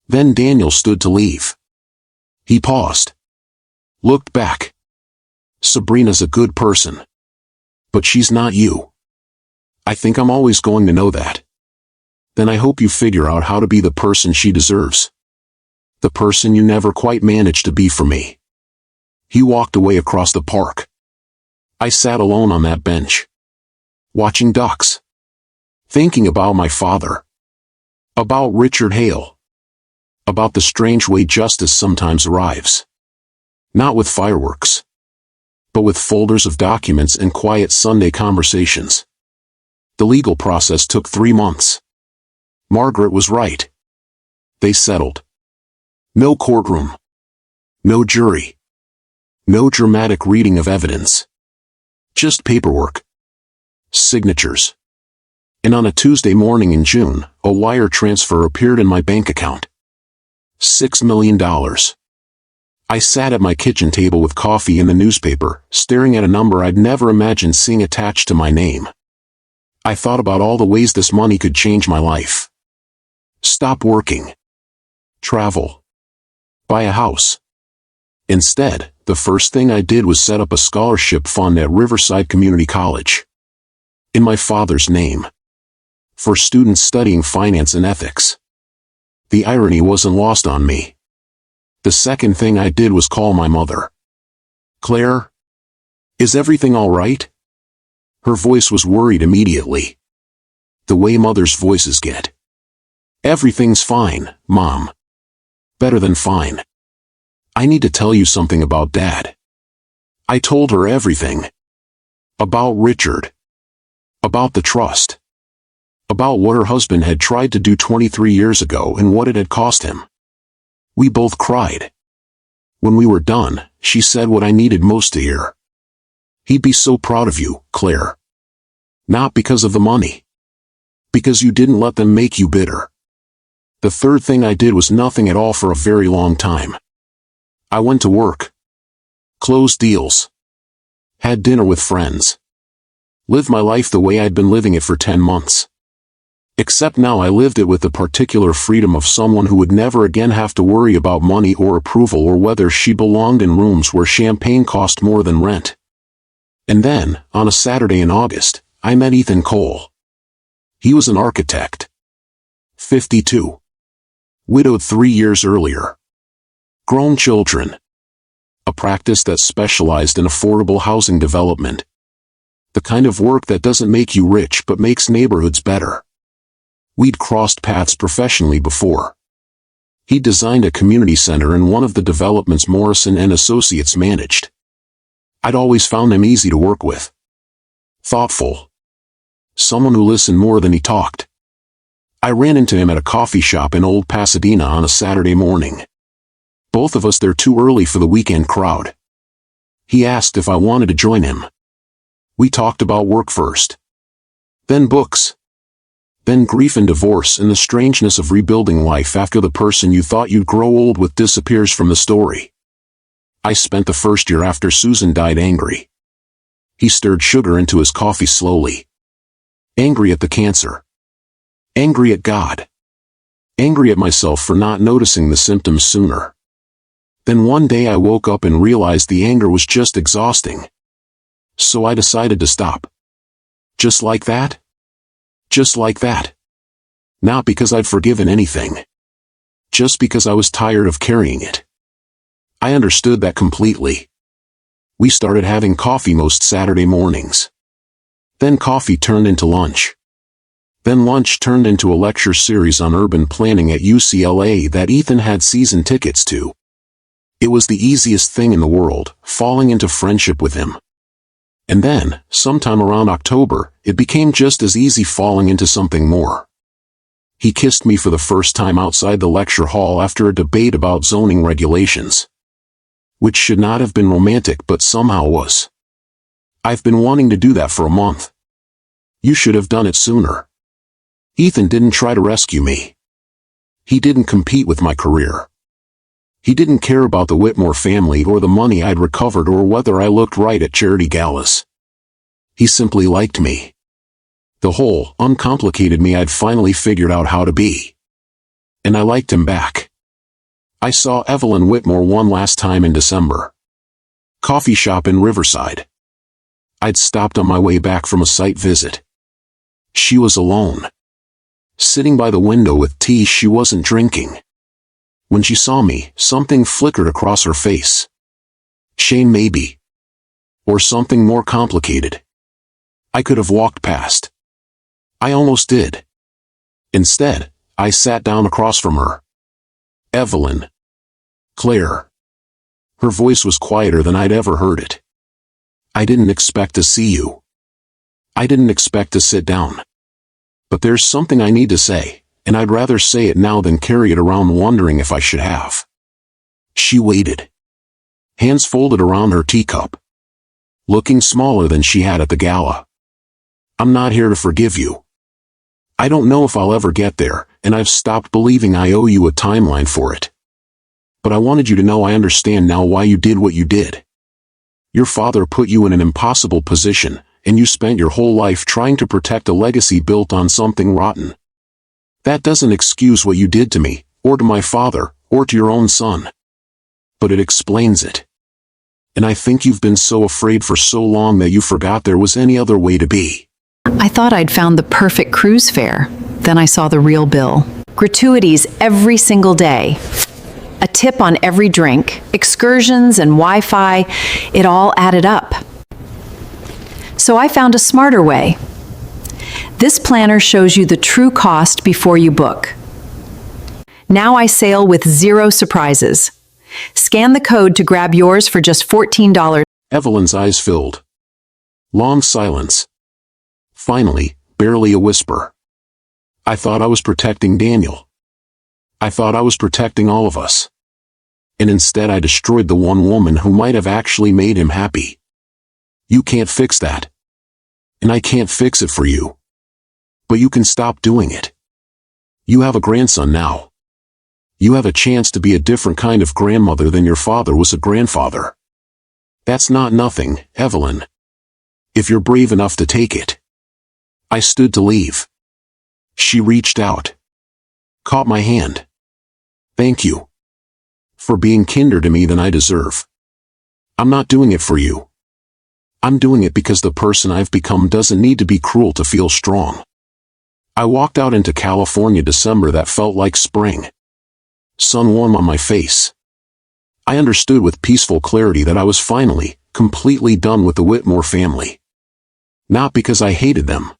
Then Daniel stood to leave. He paused. Looked back. Sabrina's a good person. But she's not you. I think I'm always going to know that. Then I hope you figure out how to be the person she deserves. The person you never quite managed to be for me. He walked away across the park. I sat alone on that bench. Watching ducks. Thinking about my father. About Richard Hale. About the strange way justice sometimes arrives. Not with fireworks. But with folders of documents and quiet Sunday conversations. The legal process took 3 months. Margaret was right. They settled. No courtroom. No jury. No dramatic reading of evidence. Just paperwork. Signatures. And on a Tuesday morning in June, a wire transfer appeared in my bank account. $6 million. I sat at my kitchen table with coffee and the newspaper, staring at a number I'd never imagined seeing attached to my name. I thought about all the ways this money could change my life. Stop working. Travel. Buy a house. Instead, the first thing I did was set up a scholarship fund at Riverside Community College. In my father's name. For students studying finance and ethics. The irony wasn't lost on me. The second thing I did was call my mother. Claire? Is everything all right? Her voice was worried immediately. The way mothers' voices get. Everything's fine, Mom. Better than fine. I need to tell you something about Dad. I told her everything. About Richard. About the trust. About what her husband had tried to do 23 years ago and what it had cost him. We both cried. When we were done, she said what I needed most to hear. He'd be so proud of you, Claire. Not because of the money. Because you didn't let them make you bitter. The third thing I did was nothing at all for a very long time. I went to work. Closed deals. Had dinner with friends. Lived my life the way I'd been living it for 10 months. Except now I lived it with the particular freedom of someone who would never again have to worry about money or approval or whether she belonged in rooms where champagne cost more than rent. And then, on a Saturday in August, I met Ethan Cole. He was an architect. 52. Widowed 3 years earlier. Grown children. A practice that specialized in affordable housing development. The kind of work that doesn't make you rich but makes neighborhoods better. We'd crossed paths professionally before. He designed a community center in one of the developments Morrison and Associates managed. I'd always found him easy to work with. Thoughtful. Someone who listened more than he talked. I ran into him at a coffee shop in Old Pasadena on a Saturday morning. Both of us there too early for the weekend crowd. He asked if I wanted to join him. We talked about work first. Then books. Then grief and divorce and the strangeness of rebuilding life after the person you thought you'd grow old with disappears from the story. I spent the first year after Susan died angry. He stirred sugar into his coffee slowly. Angry at the cancer. Angry at God. Angry at myself for not noticing the symptoms sooner. Then one day I woke up and realized the anger was just exhausting. So I decided to stop. Just like that? Just like that. Not because I'd forgiven anything. Just because I was tired of carrying it. I understood that completely. We started having coffee most Saturday mornings. Then coffee turned into lunch. Then lunch turned into a lecture series on urban planning at UCLA that Ethan had season tickets to. It was the easiest thing in the world, falling into friendship with him. And then, sometime around October, it became just as easy falling into something more. He kissed me for the first time outside the lecture hall after a debate about zoning regulations. Which should not have been romantic but somehow was. I've been wanting to do that for a month. You should have done it sooner. Ethan didn't try to rescue me. He didn't compete with my career. He didn't care about the Whitmore family or the money I'd recovered or whether I looked right at charity galas. He simply liked me. The whole, uncomplicated me I'd finally figured out how to be. And I liked him back. I saw Evelyn Whitmore one last time in December. Coffee shop in Riverside. I'd stopped on my way back from a site visit. She was alone. Sitting by the window with tea she wasn't drinking. When she saw me, something flickered across her face. Shame maybe. Or something more complicated. I could have walked past. I almost did. Instead, I sat down across from her. Evelyn. Claire. Her voice was quieter than I'd ever heard it. I didn't expect to see you. I didn't expect to sit down. But there's something I need to say, and I'd rather say it now than carry it around wondering if I should have. She waited. Hands folded around her teacup. Looking smaller than she had at the gala. I'm not here to forgive you. I don't know if I'll ever get there, and I've stopped believing I owe you a timeline for it. But I wanted you to know I understand now why you did what you did. Your father put you in an impossible position, and you spent your whole life trying to protect a legacy built on something rotten. That doesn't excuse what you did to me, or to my father, or to your own son. But it explains it. And I think you've been so afraid for so long that you forgot there was any other way to be. I thought I'd found the perfect cruise fare. Then I saw the real bill. Gratuities every single day. A tip on every drink, excursions and Wi-Fi, it all added up. So I found a smarter way. This planner shows you the true cost before you book. Now I sail with 0 surprises. Scan the code to grab yours for just $14. Evelyn's eyes filled. Long silence. Finally, barely a whisper. I thought I was protecting Daniel. I thought I was protecting all of us. And instead I destroyed the one woman who might have actually made him happy. You can't fix that. And I can't fix it for you. But you can stop doing it. You have a grandson now. You have a chance to be a different kind of grandmother than your father was a grandfather. That's not nothing, Evelyn. If you're brave enough to take it. I stood to leave. She reached out. Caught my hand. Thank you. For being kinder to me than I deserve. I'm not doing it for you. I'm doing it because the person I've become doesn't need to be cruel to feel strong. I walked out into California December that felt like spring. Sun warm on my face. I understood with peaceful clarity that I was finally, completely done with the Whitmore family. Not because I hated them.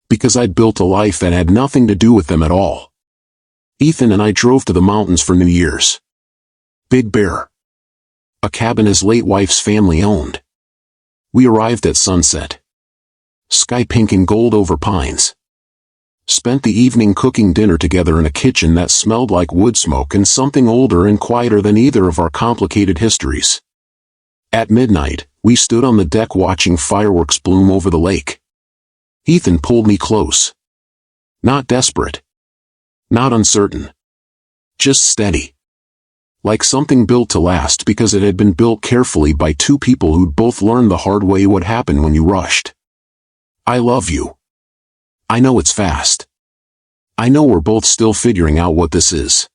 Because I'd built a life that had nothing to do with them at all. Ethan and I drove to the mountains for New Year's. Big Bear. A cabin his late wife's family owned. We arrived at sunset. Sky pink and gold over pines. Spent the evening cooking dinner together in a kitchen that smelled like wood smoke and something older and quieter than either of our complicated histories. At midnight, we stood on the deck watching fireworks bloom over the lake. Ethan pulled me close. Not desperate. Not uncertain. Just steady. Like something built to last because it had been built carefully by two people who'd both learned the hard way what happened when you rushed. I love you. I know it's fast. I know we're both still figuring out what this is.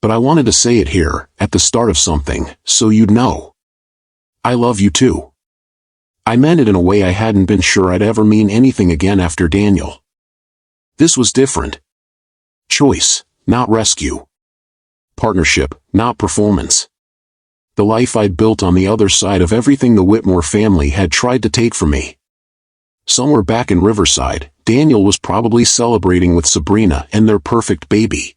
But I wanted to say it here, at the start of something, so you'd know. I love you too. I meant it in a way I hadn't been sure I'd ever mean anything again after Daniel. This was different. Choice, not rescue. Partnership, not performance. The life I'd built on the other side of everything the Whitmore family had tried to take from me. Somewhere back in Riverside, Daniel was probably celebrating with Sabrina and their perfect baby.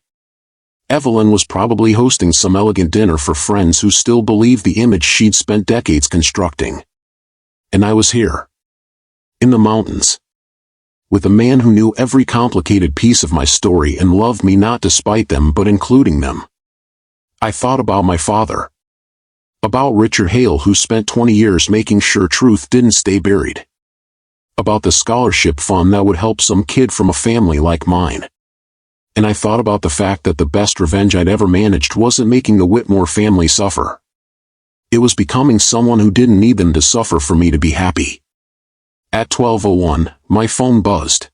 Evelyn was probably hosting some elegant dinner for friends who still believed the image she'd spent decades constructing. And I was here. In the mountains. With a man who knew every complicated piece of my story and loved me not despite them but including them. I thought about my father. About Richard Hale, who spent 20 years making sure truth didn't stay buried. About the scholarship fund that would help some kid from a family like mine. And I thought about the fact that the best revenge I'd ever managed wasn't making the Whitmore family suffer. It was becoming someone who didn't need them to suffer for me to be happy. At 12:01, my phone buzzed.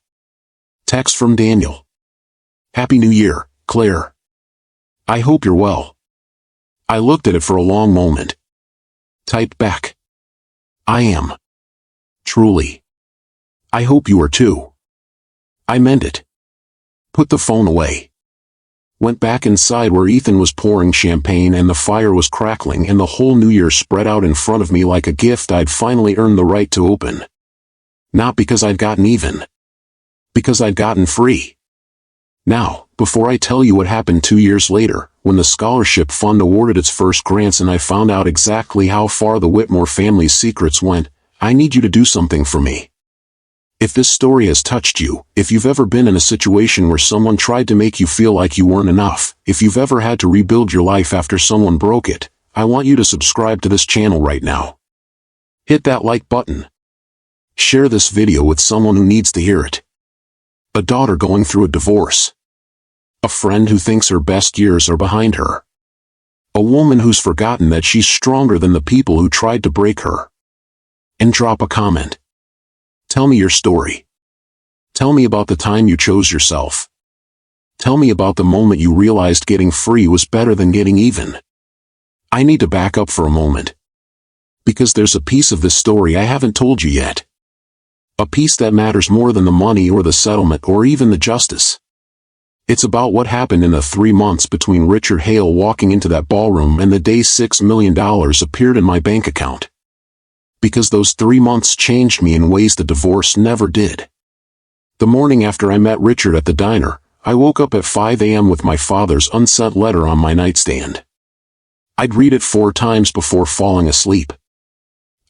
Text from Daniel. Happy New Year, Claire. I hope you're well. I looked at it for a long moment. Typed back. I am. Truly. I hope you are too. I meant it. Put the phone away. Went back inside where Ethan was pouring champagne and the fire was crackling and the whole New Year spread out in front of me like a gift I'd finally earned the right to open. Not because I'd gotten even. Because I'd gotten free. Now, before I tell you what happened 2 years later, when the scholarship fund awarded its first grants and I found out exactly how far the Whitmore family's secrets went, I need you to do something for me. If this story has touched you, if you've ever been in a situation where someone tried to make you feel like you weren't enough, if you've ever had to rebuild your life after someone broke it, I want you to subscribe to this channel right now. Hit that like button. Share this video with someone who needs to hear it. A daughter going through a divorce. A friend who thinks her best years are behind her. A woman who's forgotten that she's stronger than the people who tried to break her. And drop a comment. Tell me your story. Tell me about the time you chose yourself. Tell me about the moment you realized getting free was better than getting even. I need to back up for a moment. Because there's a piece of this story I haven't told you yet. A piece that matters more than the money or the settlement or even the justice. It's about what happened in the 3 months between Richard Hale walking into that ballroom and the day $6 million appeared in my bank account. Because those 3 months changed me in ways the divorce never did. The morning after I met Richard at the diner, I woke up at 5 a.m. with my father's unsent letter on my nightstand. I'd read it 4 times before falling asleep.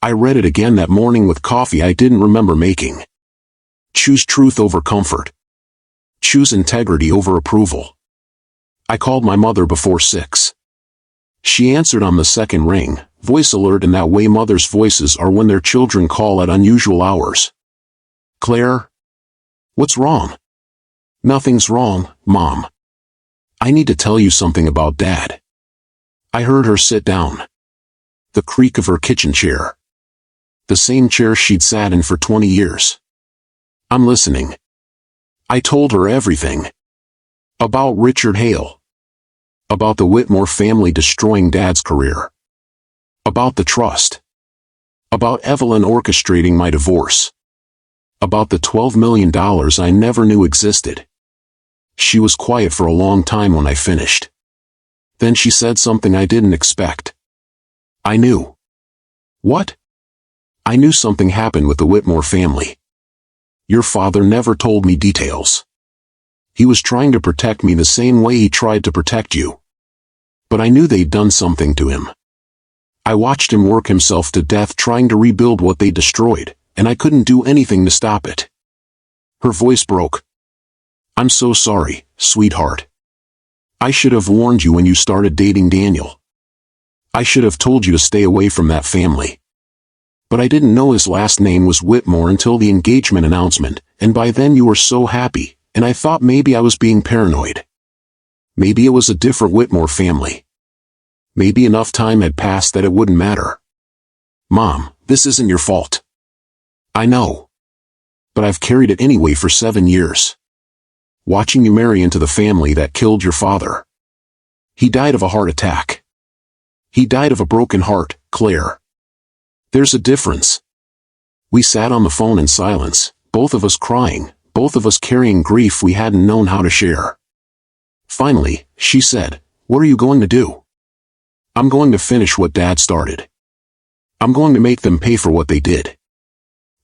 I read it again that morning with coffee I didn't remember making. Choose truth over comfort. Choose integrity over approval. I called my mother before 6. She answered on the second ring, voice alert in that way mothers' voices are when their children call at unusual hours. Claire? What's wrong? Nothing's wrong, Mom. I need to tell you something about Dad. I heard her sit down. The creak of her kitchen chair. The same chair she'd sat in for 20 years. I'm listening. I told her everything. About Richard Hale. About the Whitmore family destroying Dad's career. About the trust. About Evelyn orchestrating my divorce. About the $12 million I never knew existed. She was quiet for a long time when I finished. Then she said something I didn't expect. I knew. What? I knew something happened with the Whitmore family. Your father never told me details. He was trying to protect me the same way he tried to protect you. But I knew they'd done something to him. I watched him work himself to death trying to rebuild what they destroyed, and I couldn't do anything to stop it. Her voice broke. I'm so sorry, sweetheart. I should have warned you when you started dating Daniel. I should have told you to stay away from that family. But I didn't know his last name was Whitmore until the engagement announcement, and by then you were so happy, and I thought maybe I was being paranoid. Maybe it was a different Whitmore family. Maybe enough time had passed that it wouldn't matter. Mom, this isn't your fault. I know. But I've carried it anyway for 7 years. Watching you marry into the family that killed your father. He died of a heart attack. He died of a broken heart, Claire. There's a difference. We sat on the phone in silence, both of us crying, both of us carrying grief we hadn't known how to share. Finally, she said, "What are you going to do?" "I'm going to finish what Dad started. I'm going to make them pay for what they did.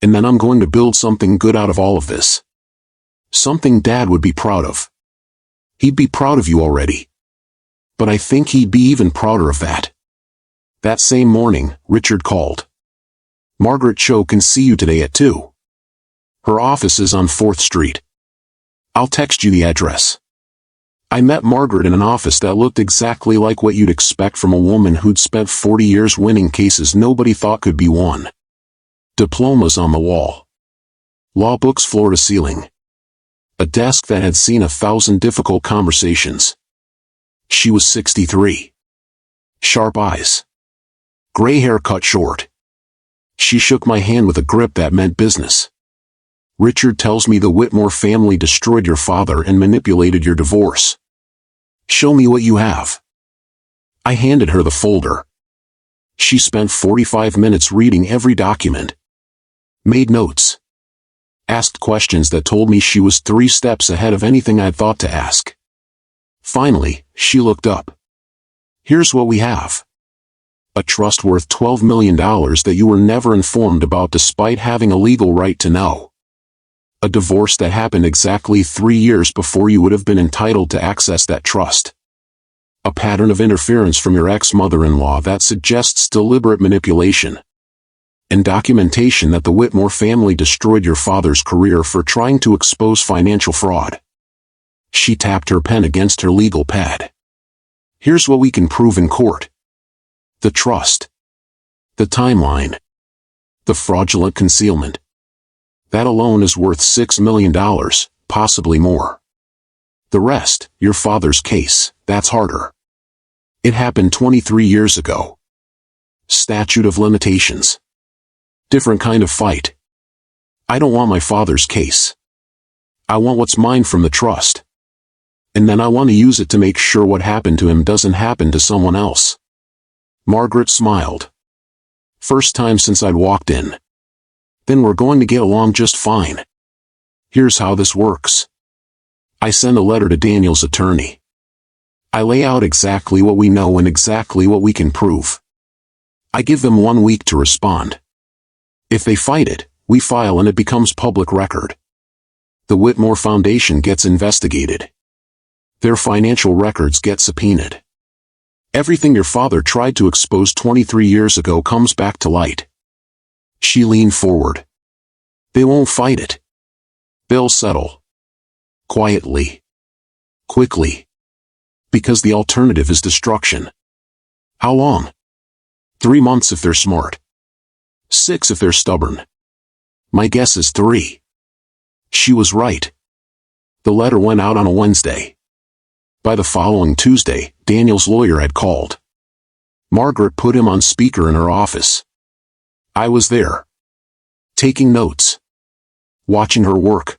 And then I'm going to build something good out of all of this. Something Dad would be proud of. He'd be proud of you already. But I think he'd be even prouder of that." That same morning, Richard called. "Margaret Cho can see you today at 2. Her office is on 4th Street. I'll text you the address." I met Margaret in an office that looked exactly like what you'd expect from a woman who'd spent 40 years winning cases nobody thought could be won. Diplomas on the wall. Law books floor to ceiling. A desk that had seen 1,000 difficult conversations. She was 63. Sharp eyes. Gray hair cut short. She shook my hand with a grip that meant business. "Richard tells me the Whitmore family destroyed your father and manipulated your divorce. Show me what you have." I handed her the folder. She spent 45 minutes reading every document. Made notes. Asked questions that told me she was 3 steps ahead of anything I'd thought to ask. Finally, she looked up. "Here's what we have. A trust worth $12 million that you were never informed about despite having a legal right to know. A divorce that happened exactly 3 years before you would have been entitled to access that trust. A pattern of interference from your ex-mother-in-law that suggests deliberate manipulation. And documentation that the Whitmore family destroyed your father's career for trying to expose financial fraud." She tapped her pen against her legal pad. "Here's what we can prove in court. The trust. The timeline. The fraudulent concealment. That alone is worth $6 million, possibly more. The rest, your father's case, that's harder. It happened 23 years ago. Statute of limitations. Different kind of fight. I don't want my father's case. I want what's mine from the trust. And then I want to use it to make sure what happened to him doesn't happen to someone else." Margaret smiled. "First time since I'd walked in. Then we're going to get along just fine. Here's how this works. I send a letter to Daniel's attorney. I lay out exactly what we know and exactly what we can prove. I give them 1 week to respond. If they fight it, we file and it becomes public record. The Whitmore Foundation gets investigated. Their financial records get subpoenaed. Everything your father tried to expose 23 years ago comes back to light." She leaned forward. "They won't fight it. They'll settle. Quietly. Quickly. Because the alternative is destruction. How long? 3 months if they're smart. 6 if they're stubborn. My guess is 3. She was right. The letter went out on a Wednesday. By the following Tuesday, Daniel's lawyer had called. Margaret put him on speaker in her office. I was there. Taking notes. Watching her work.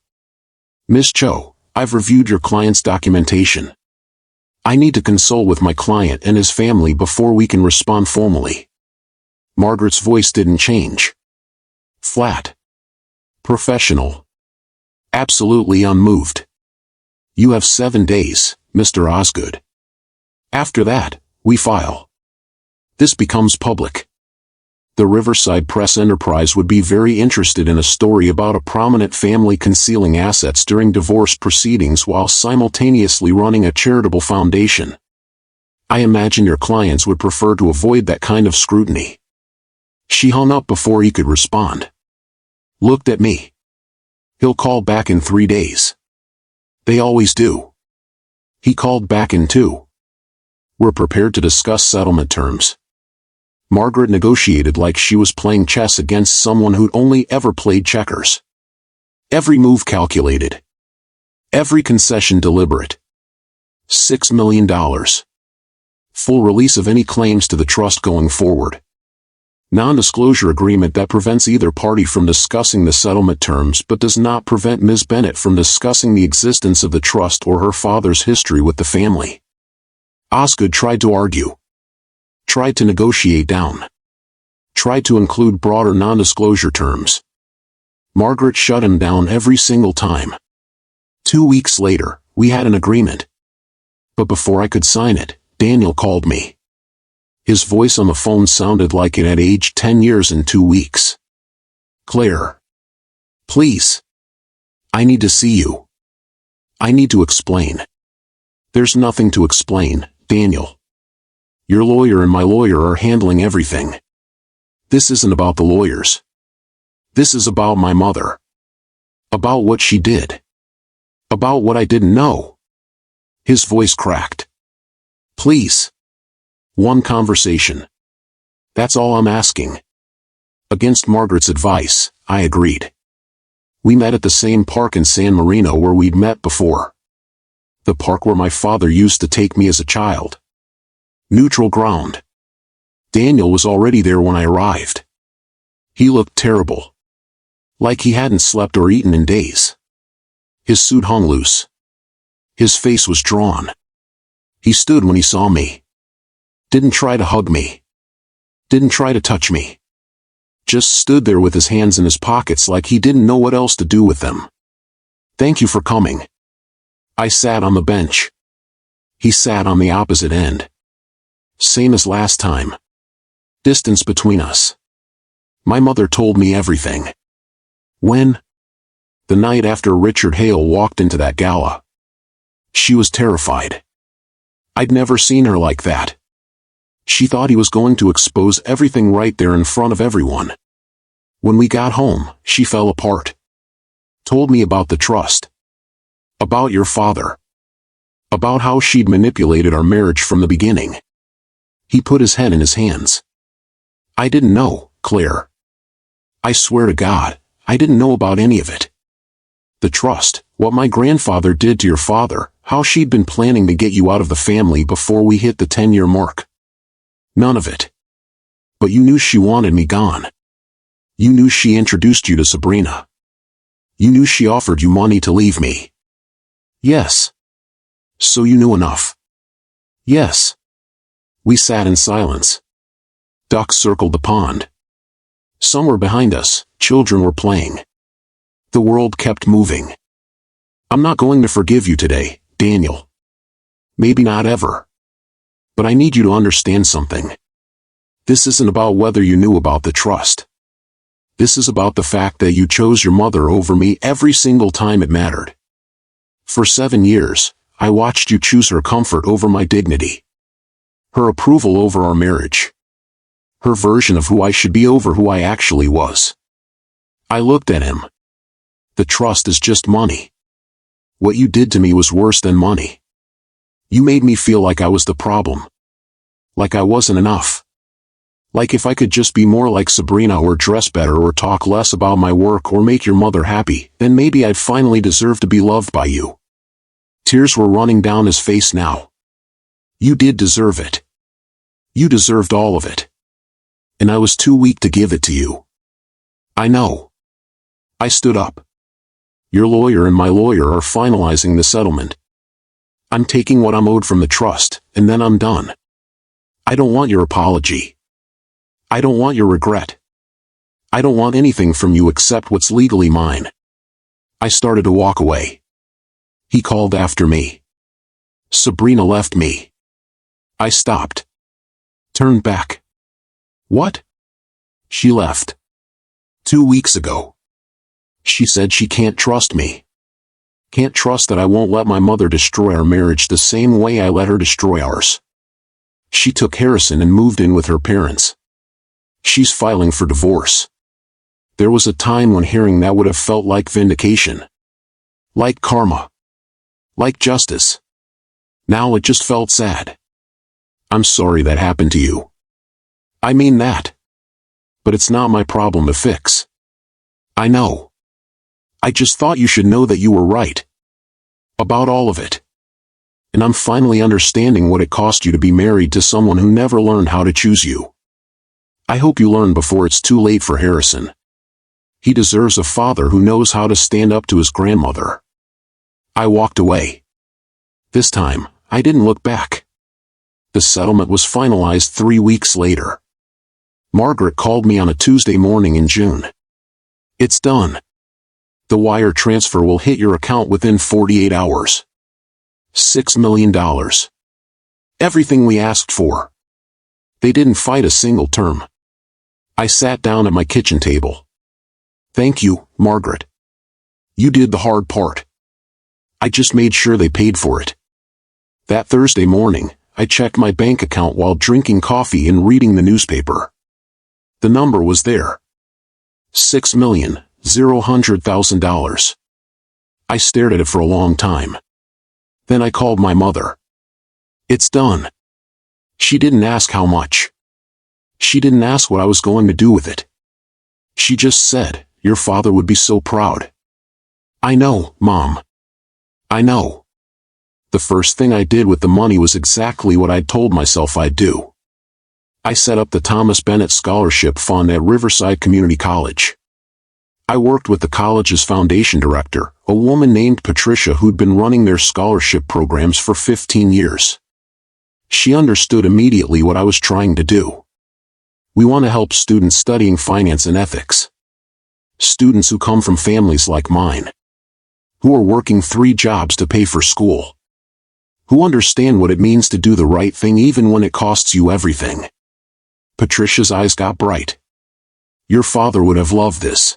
"Miss Cho, I've reviewed your client's documentation. I need to consult with my client and his family before we can respond formally." Margaret's voice didn't change. Flat. Professional. Absolutely unmoved. "You have 7 days, Mr. Osgood. After that, we file. This becomes public. The Riverside Press Enterprise would be very interested in a story about a prominent family concealing assets during divorce proceedings while simultaneously running a charitable foundation. I imagine your clients would prefer to avoid that kind of scrutiny. She hung up before he could respond. Looked at me. He'll call back in 3 days. They always do. He called back in 2. We're prepared to discuss settlement terms. Margaret negotiated like she was playing chess against someone who'd only ever played checkers. Every move calculated. Every concession deliberate. $6 million. Full release of any claims to the trust going forward. Non-disclosure agreement that prevents either party from discussing the settlement terms but does not prevent Ms. Bennett from discussing the existence of the trust or her father's history with the family. Osgood tried to argue. Tried to negotiate down. Tried to include broader non-disclosure terms. Margaret shut him down every single time. 2 weeks later, we had an agreement. But before I could sign it, Daniel called me. His voice on the phone sounded like it had aged 10 years in 2 weeks. Claire. Please. I need to see you. I need to explain. There's nothing to explain, Daniel. Your lawyer and my lawyer are handling everything. This isn't about the lawyers. This is about my mother. About what she did. About what I didn't know. His voice cracked. Please. One conversation. That's all I'm asking. Against Margaret's advice, I agreed. We met at the same park in San Marino where we'd met before. The park where my father used to take me as a child. Neutral ground. Daniel was already there when I arrived. He looked terrible. Like he hadn't slept or eaten in days. His suit hung loose. His face was drawn. He stood when he saw me. Didn't try to hug me. Didn't try to touch me. Just stood there with his hands in his pockets like he didn't know what else to do with them. Thank you for coming. I sat on the bench. He sat on the opposite end. Same as last time. Distance between us. My mother told me everything. When? The night after Richard Hale walked into that gala. She was terrified. I'd never seen her like that. She thought he was going to expose everything right there in front of everyone. When we got home, she fell apart. Told me about the trust. About your father. About how she'd manipulated our marriage from the beginning. He put his head in his hands. I didn't know, Claire. I swear to God, I didn't know about any of it. The trust, what my grandfather did to your father, how she'd been planning to get you out of the family before we hit the 10-year mark. None of it. But you knew she wanted me gone. You knew she introduced you to Sabrina. You knew she offered you money to leave me. Yes. So you knew enough. Yes. We sat in silence. Ducks circled the pond. Some were behind us, children were playing. The world kept moving. I'm not going to forgive you today, Daniel. Maybe not ever. But I need you to understand something. This isn't about whether you knew about the trust. This is about the fact that you chose your mother over me every single time it mattered. For 7 years, I watched you choose her comfort over my dignity. Her approval over our marriage. Her version of who I should be over who I actually was. I looked at him. The trust is just money. What you did to me was worse than money. You made me feel like I was the problem. Like I wasn't enough. Like if I could just be more like Sabrina or dress better or talk less about my work or make your mother happy, then maybe I'd finally deserve to be loved by you. Tears were running down his face now. You did deserve it. You deserved all of it. And I was too weak to give it to you. I know. I stood up. Your lawyer and my lawyer are finalizing the settlement. I'm taking what I'm owed from the trust, and then I'm done. I don't want your apology. I don't want your regret. I don't want anything from you except what's legally mine. I started to walk away. He called after me. Sabrina left me. I stopped. Turned back. What? She left. 2 weeks ago. She said she can't trust me. Can't trust that I won't let my mother destroy our marriage the same way I let her destroy ours. She took Harrison and moved in with her parents. She's filing for divorce. There was a time when hearing that would have felt like vindication. Like karma. Like justice. Now it just felt sad. I'm sorry that happened to you. I mean that. But it's not my problem to fix. I know. I just thought you should know that you were right. About all of it. And I'm finally understanding what it cost you to be married to someone who never learned how to choose you. I hope you learn before it's too late for Harrison. He deserves a father who knows how to stand up to his grandmother. I walked away. This time, I didn't look back. The settlement was finalized 3 weeks later. Margaret called me on a Tuesday morning in June. It's done. The wire transfer will hit your account within 48 hours. $6 million. Everything we asked for. They didn't fight a single term. I sat down at my kitchen table. Thank you, Margaret. You did the hard part. I just made sure they paid for it. That Thursday morning, I checked my bank account while drinking coffee and reading the newspaper. The number was there. $6,000,000. I stared at it for a long time. Then I called my mother. It's done. She didn't ask how much. She didn't ask what I was going to do with it. She just said, your father would be so proud. I know, Mom. I know. The first thing I did with the money was exactly what I'd told myself I'd do. I set up the Thomas Bennett Scholarship Fund at Riverside Community College. I worked with the college's foundation director, a woman named Patricia who'd been running their scholarship programs for 15 years. She understood immediately what I was trying to do. We want to help students studying finance and ethics. Students who come from families like mine. Who are working 3 jobs to pay for school. Who understand what it means to do the right thing even when it costs you everything. Patricia's eyes got bright. Your father would have loved this.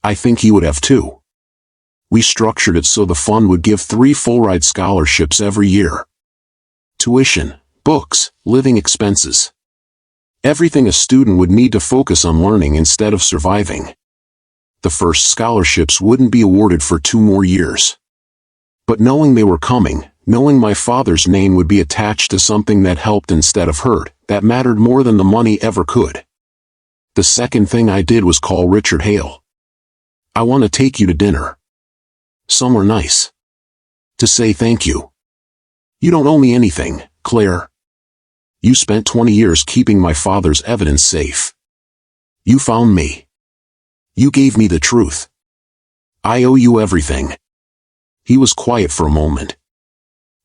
I think he would have too. We structured it so the fund would give 3 full-ride scholarships every year. Tuition, books, living expenses. Everything a student would need to focus on learning instead of surviving. The first scholarships wouldn't be awarded for 2 more years. But knowing they were coming, knowing my father's name would be attached to something that helped instead of hurt, that mattered more than the money ever could. The second thing I did was call Richard Hale. I want to take you to dinner. Somewhere nice. To say thank you. You don't owe me anything, Claire. You spent 20 years keeping my father's evidence safe. You found me. You gave me the truth. I owe you everything. He was quiet for a moment.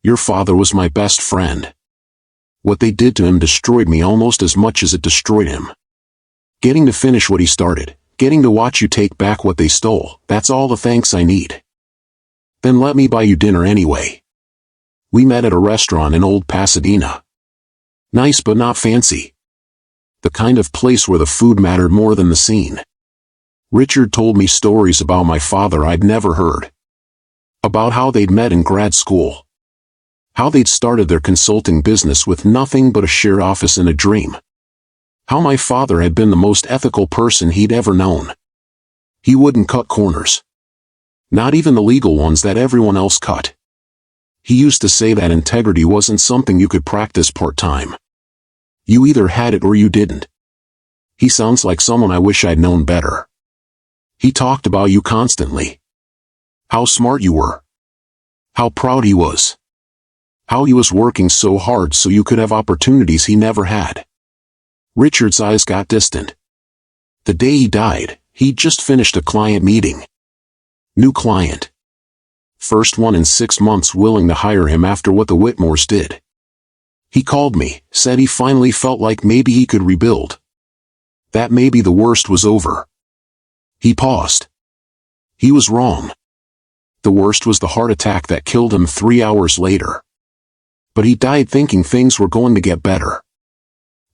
Your father was my best friend. What they did to him destroyed me almost as much as it destroyed him. Getting to finish what he started, getting to watch you take back what they stole, that's all the thanks I need. Then let me buy you dinner anyway. We met at a restaurant in Old Pasadena. Nice but not fancy. The kind of place where the food mattered more than the scene. Richard told me stories about my father I'd never heard. About how they'd met in grad school. How they'd started their consulting business with nothing but a shared office and a dream. How my father had been the most ethical person he'd ever known. He wouldn't cut corners. Not even the legal ones that everyone else cut. He used to say that integrity wasn't something you could practice part-time. You either had it or you didn't. He sounds like someone I wish I'd known better. He talked about you constantly. How smart you were. How proud he was. How he was working so hard so you could have opportunities he never had. Richard's eyes got distant. The day he died, he'd just finished a client meeting. New client. First one in 6 months willing to hire him after what the Whitmores did. He called me, said he finally felt like maybe he could rebuild. That maybe the worst was over. He paused. He was wrong. The worst was the heart attack that killed him 3 hours later. But he died thinking things were going to get better.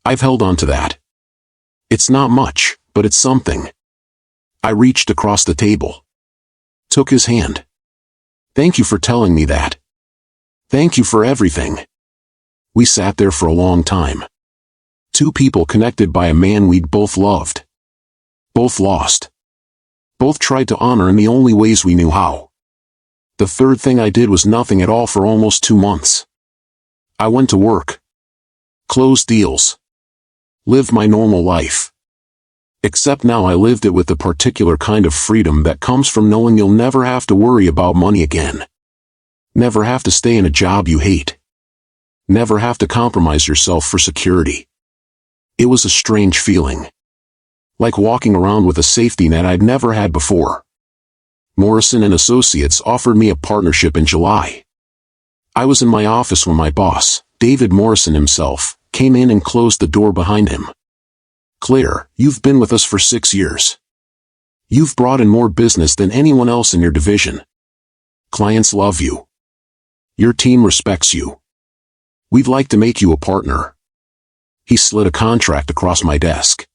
I've held on to that. It's not much, but it's something. I reached across the table. Took his hand. Thank you for telling me that. Thank you for everything. We sat there for a long time. Two people connected by a man we'd both loved. Both lost. Both tried to honor in the only ways we knew how. The third thing I did was nothing at all for almost 2 months. I went to work. Closed deals. Lived my normal life. Except now I lived it with the particular kind of freedom that comes from knowing you'll never have to worry about money again. Never have to stay in a job you hate. Never have to compromise yourself for security. It was a strange feeling. Like walking around with a safety net I'd never had before. Morrison & Associates offered me a partnership in July. I was in my office when my boss, David Morrison himself, came in and closed the door behind him. Claire, you've been with us for 6 years. You've brought in more business than anyone else in your division. Clients love you. Your team respects you. We'd like to make you a partner. He slid a contract across my desk.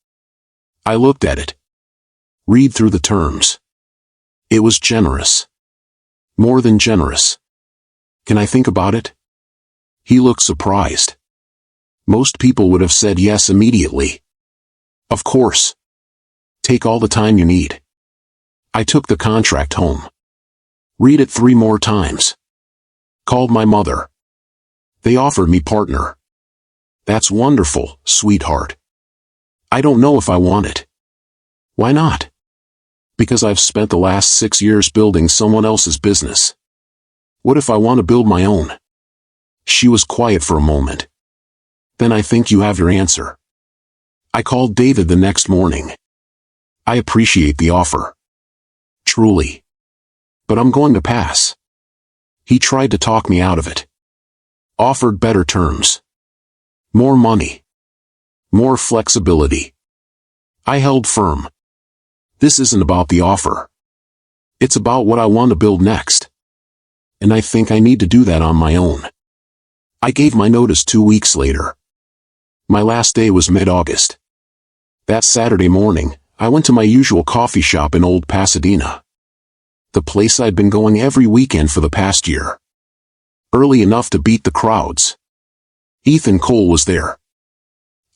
I looked at it. Read through the terms. It was generous. More than generous. Can I think about it? He looked surprised. Most people would have said yes immediately. Of course. Take all the time you need. I took the contract home. Read it 3 more times. Called my mother. They offered me partner. That's wonderful, sweetheart. I don't know if I want it. Why not? Because I've spent the last 6 years building someone else's business. What if I want to build my own? She was quiet for a moment. Then I think you have your answer. I called David the next morning. I appreciate the offer. Truly. But I'm going to pass. He tried to talk me out of it. Offered better terms. More money. More flexibility. I held firm. This isn't about the offer. It's about what I want to build next. And I think I need to do that on my own. I gave my notice 2 weeks later. My last day was mid-August. That Saturday morning, I went to my usual coffee shop in Old Pasadena. The place I'd been going every weekend for the past year. Early enough to beat the crowds. Ethan Cole was there.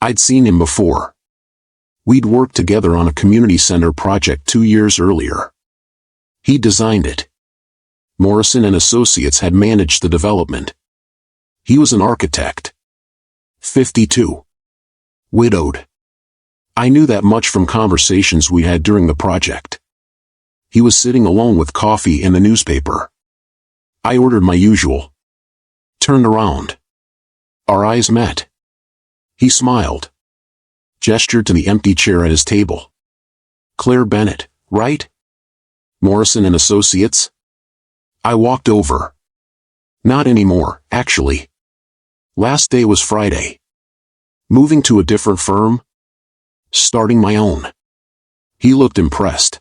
I'd seen him before. We'd worked together on a community center project 2 years earlier. He designed it. Morrison & Associates had managed the development. He was an architect. 52. Widowed. I knew that much from conversations we had during the project. He was sitting alone with coffee and the newspaper. I ordered my usual. Turned around. Our eyes met. He smiled. Gestured to the empty chair at his table. Claire Bennett, right? Morrison & Associates? I walked over. Not anymore, actually. Last day was Friday. Moving to a different firm? Starting my own. He looked impressed.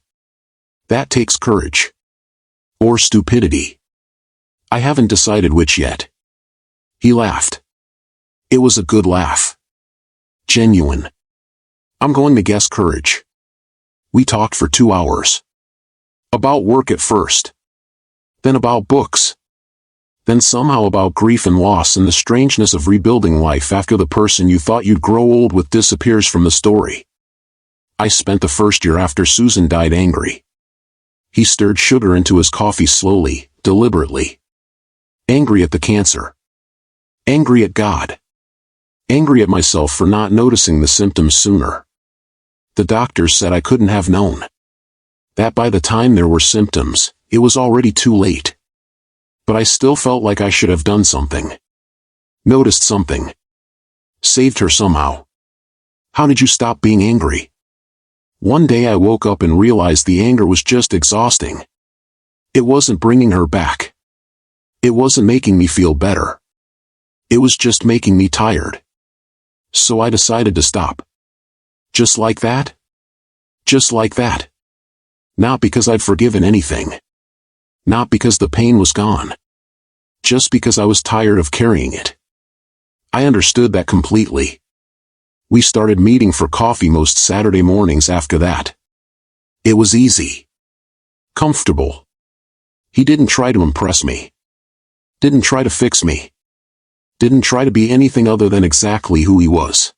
That takes courage. Or stupidity. I haven't decided which yet. He laughed. It was a good laugh. Genuine. I'm going to guess courage. We talked for 2 hours. About work at first. Then about books. Then somehow about grief and loss and the strangeness of rebuilding life after the person you thought you'd grow old with disappears from the story. I spent the first year after Susan died angry. He stirred sugar into his coffee slowly, deliberately. Angry at the cancer. Angry at God. Angry at myself for not noticing the symptoms sooner. The doctors said I couldn't have known. That by the time there were symptoms, it was already too late. But I still felt like I should have done something. Noticed something. Saved her somehow. How did you stop being angry? One day I woke up and realized the anger was just exhausting. It wasn't bringing her back. It wasn't making me feel better. It was just making me tired. So I decided to stop. Just like that? Just like that. Not because I'd forgiven anything. Not because the pain was gone. Just because I was tired of carrying it. I understood that completely. We started meeting for coffee most Saturday mornings after that. It was easy. Comfortable. He didn't try to impress me. Didn't try to fix me. Didn't try to be anything other than exactly who he was.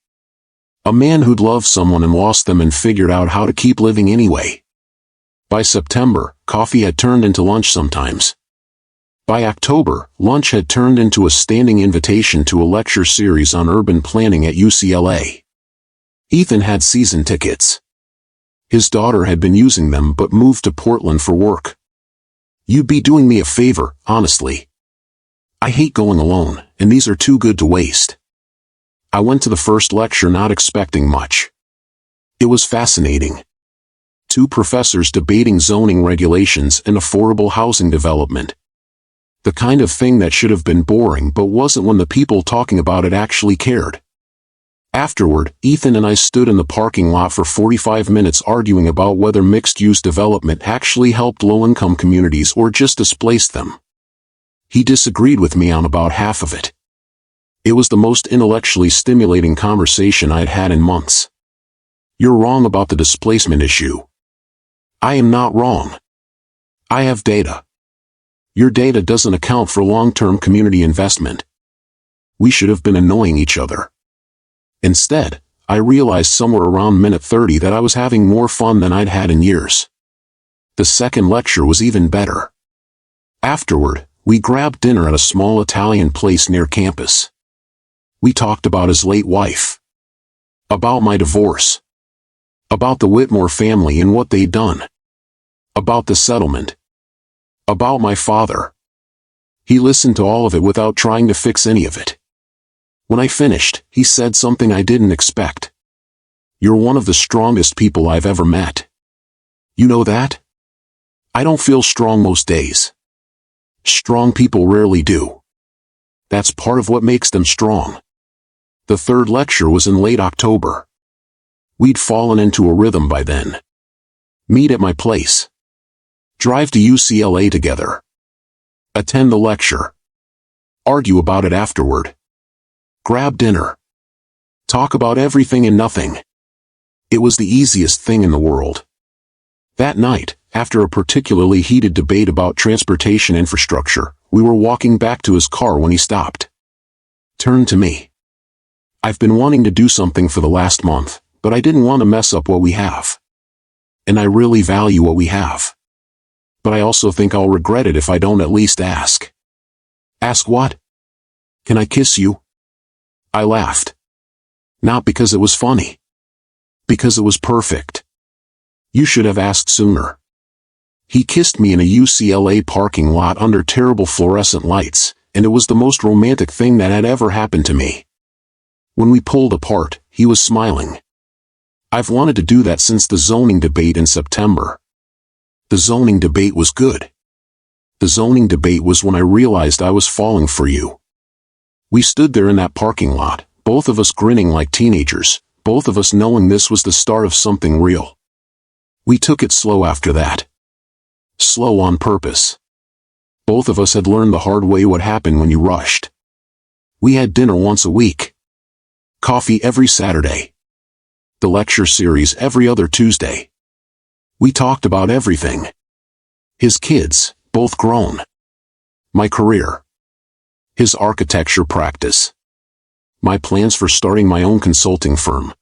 A man who'd loved someone and lost them and figured out how to keep living anyway. By September, coffee had turned into lunch sometimes. By October, lunch had turned into a standing invitation to a lecture series on urban planning at UCLA. Ethan had season tickets. His daughter had been using them but moved to Portland for work. You'd be doing me a favor, honestly. I hate going alone, and these are too good to waste. I went to the first lecture not expecting much. It was fascinating. Two professors debating zoning regulations and affordable housing development. The kind of thing that should have been boring but wasn't when the people talking about it actually cared. Afterward, Ethan and I stood in the parking lot for 45 minutes arguing about whether mixed-use development actually helped low-income communities or just displaced them. He disagreed with me on about half of it. It was the most intellectually stimulating conversation I'd had in months. You're wrong about the displacement issue. I am not wrong. I have data. Your data doesn't account for long-term community investment. We should have been annoying each other. Instead, I realized somewhere around minute 30 that I was having more fun than I'd had in years. The second lecture was even better. Afterward, we grabbed dinner at a small Italian place near campus. We talked about his late wife. About my divorce. About the Whitmore family and what they'd done. About the settlement. About my father. He listened to all of it without trying to fix any of it. When I finished, he said something I didn't expect. You're one of the strongest people I've ever met. You know that? I don't feel strong most days. Strong people rarely do. That's part of what makes them strong. The third lecture was in late October. We'd fallen into a rhythm by then. Meet at my place. Drive to UCLA together. Attend the lecture. Argue about it afterward. Grab dinner. Talk about everything and nothing. It was the easiest thing in the world. That night, after a particularly heated debate about transportation infrastructure, we were walking back to his car when he stopped. Turned to me. I've been wanting to do something for the last month, but I didn't want to mess up what we have. And I really value what we have. But I also think I'll regret it if I don't at least ask. Ask what? Can I kiss you? I laughed. Not because it was funny. Because it was perfect. You should have asked sooner. He kissed me in a UCLA parking lot under terrible fluorescent lights, and it was the most romantic thing that had ever happened to me. When we pulled apart, he was smiling. I've wanted to do that since the zoning debate in September. The zoning debate was good. The zoning debate was when I realized I was falling for you. We stood there in that parking lot, both of us grinning like teenagers, both of us knowing this was the start of something real. We took it slow after that. Slow on purpose. Both of us had learned the hard way what happened when you rushed. We had dinner once a week. Coffee every Saturday. The lecture series every other Tuesday. We talked about everything. His kids, both grown. My career. His architecture practice. My plans for starting my own consulting firm.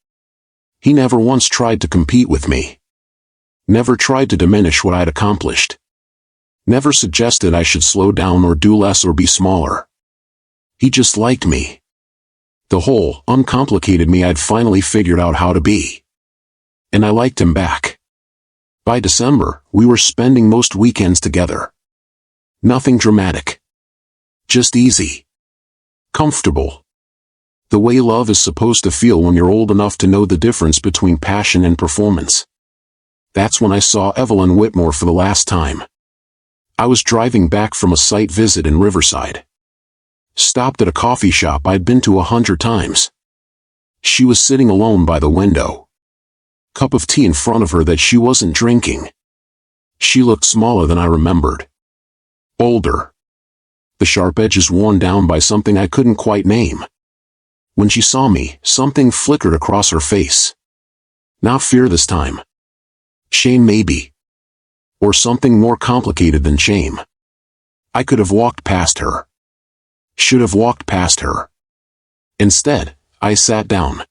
He never once tried to compete with me. Never tried to diminish what I'd accomplished. Never suggested I should slow down or do less or be smaller. He just liked me. The whole, uncomplicated me I'd finally figured out how to be. And I liked him back. By December, we were spending most weekends together. Nothing dramatic. Just easy. Comfortable. The way love is supposed to feel when you're old enough to know the difference between passion and performance. That's when I saw Evelyn Whitmore for the last time. I was driving back from a site visit in Riverside. Stopped at a coffee shop I'd been to 100 times. She was sitting alone by the window. Cup of tea in front of her that she wasn't drinking. She looked smaller than I remembered. Older. The sharp edges worn down by something I couldn't quite name. When she saw me, something flickered across her face. Not fear this time. Shame maybe. Or something more complicated than shame. I could have walked past her. Should have walked past her. Instead, I sat down.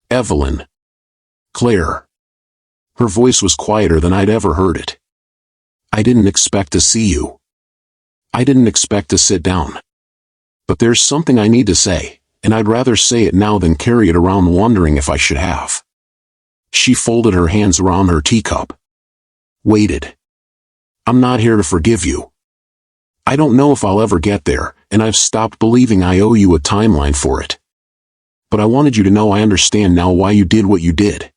Evelyn. Claire. Her voice was quieter than I'd ever heard it. I didn't expect to see you. I didn't expect to sit down. But there's something I need to say, and I'd rather say it now than carry it around wondering if I should have. She folded her hands around her teacup. Waited. I'm not here to forgive you. I don't know if I'll ever get there, and I've stopped believing I owe you a timeline for it. But I wanted you to know I understand now why you did what you did.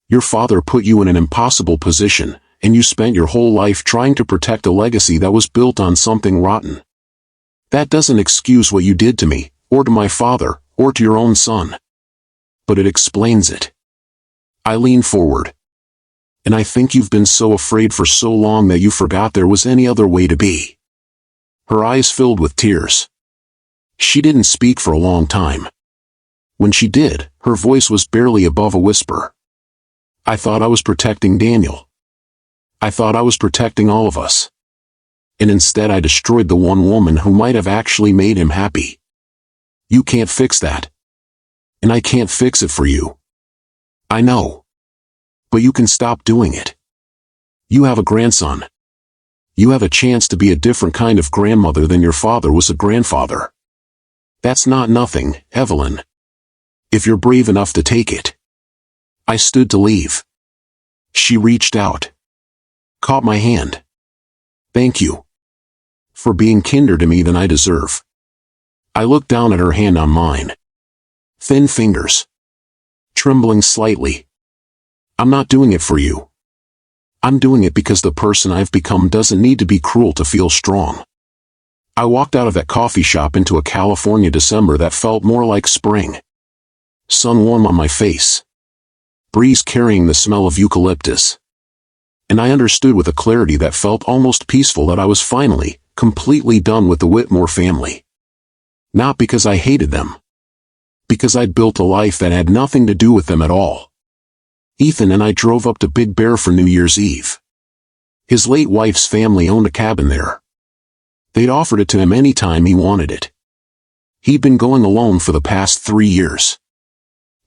Your father put you in an impossible position, and you spent your whole life trying to protect a legacy that was built on something rotten. That doesn't excuse what you did to me, or to my father, or to your own son. But it explains it. I leaned forward. And I think you've been so afraid for so long that you forgot there was any other way to be. Her eyes filled with tears. She didn't speak for a long time. When she did, her voice was barely above a whisper. I thought I was protecting Daniel. I thought I was protecting all of us. And instead I destroyed the one woman who might have actually made him happy. You can't fix that. And I can't fix it for you. I know. But you can stop doing it. You have a grandson. You have a chance to be a different kind of grandmother than your father was a grandfather. That's not nothing, Evelyn. If you're brave enough to take it. I stood to leave. She reached out. Caught my hand. Thank you. For being kinder to me than I deserve. I looked down at her hand on mine. Thin fingers. Trembling slightly. I'm not doing it for you. I'm doing it because the person I've become doesn't need to be cruel to feel strong. I walked out of that coffee shop into a California December that felt more like spring. Sun warm on my face. Breeze carrying the smell of eucalyptus. And I understood with a clarity that felt almost peaceful that I was finally, completely done with the Whitmore family. Not because I hated them. Because I'd built a life that had nothing to do with them at all. Ethan and I drove up to Big Bear for New Year's Eve. His late wife's family owned a cabin there. They'd offered it to him any time he wanted it. He'd been going alone for the past 3 years.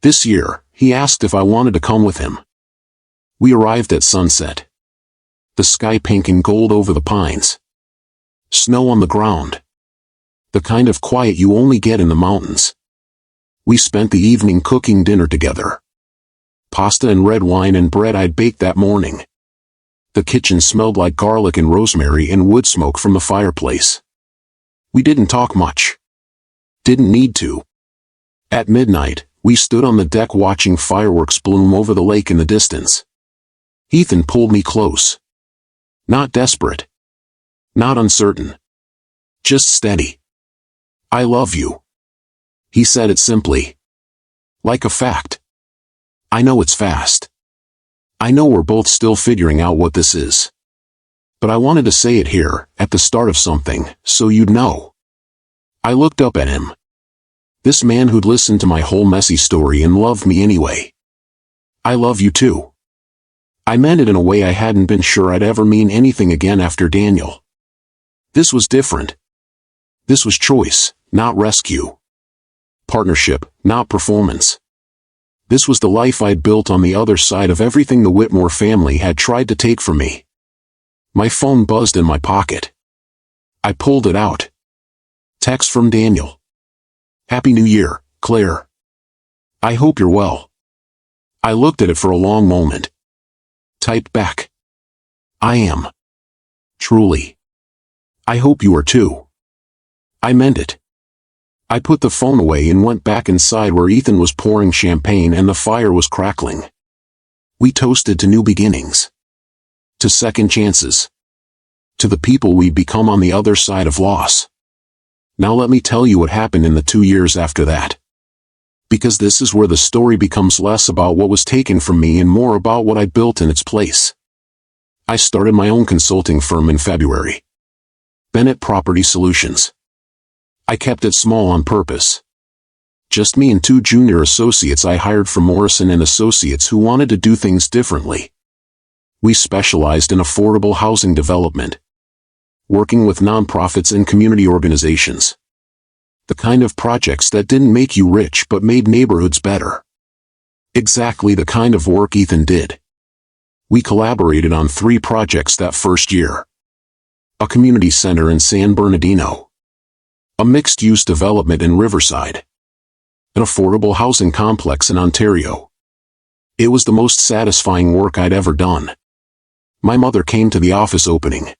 This year, he asked if I wanted to come with him. We arrived at sunset. The sky pink and gold over the pines. Snow on the ground. The kind of quiet you only get in the mountains. We spent the evening cooking dinner together. Pasta and red wine and bread I'd baked that morning. The kitchen smelled like garlic and rosemary and wood smoke from the fireplace. We didn't talk much. Didn't need to. At midnight, we stood on the deck watching fireworks bloom over the lake in the distance. Ethan pulled me close. Not desperate. Not uncertain. Just steady. I love you. He said it simply. Like a fact. I know it's fast. I know we're both still figuring out what this is. But I wanted to say it here, at the start of something, so you'd know. I looked up at him. This man who'd listened to my whole messy story and loved me anyway. I love you too. I meant it in a way I hadn't been sure I'd ever mean anything again after Daniel. This was different. This was choice, not rescue. Partnership, not performance. This was the life I'd built on the other side of everything the Whitmore family had tried to take from me. My phone buzzed in my pocket. I pulled it out. Text from Daniel. Happy New Year, Claire. I hope you're well. I looked at it for a long moment. Typed back. I am. Truly. I hope you are too. I meant it. I put the phone away and went back inside where Ethan was pouring champagne and the fire was crackling. We toasted to new beginnings. To second chances. To the people we'd become on the other side of loss. Now let me tell you what happened in the 2 years after that. Because this is where the story becomes less about what was taken from me and more about what I built in its place. I started my own consulting firm in February. Bennett Property Solutions. I kept it small on purpose. Just me and 2 junior associates I hired from Morrison and Associates who wanted to do things differently. We specialized in affordable housing development, working with nonprofits and community organizations. The kind of projects that didn't make you rich but made neighborhoods better. Exactly the kind of work Ethan did. We collaborated on 3 projects that first year. A community center in San Bernardino. A mixed-use development in Riverside. An affordable housing complex in Ontario. It was the most satisfying work I'd ever done. My mother came to the office opening.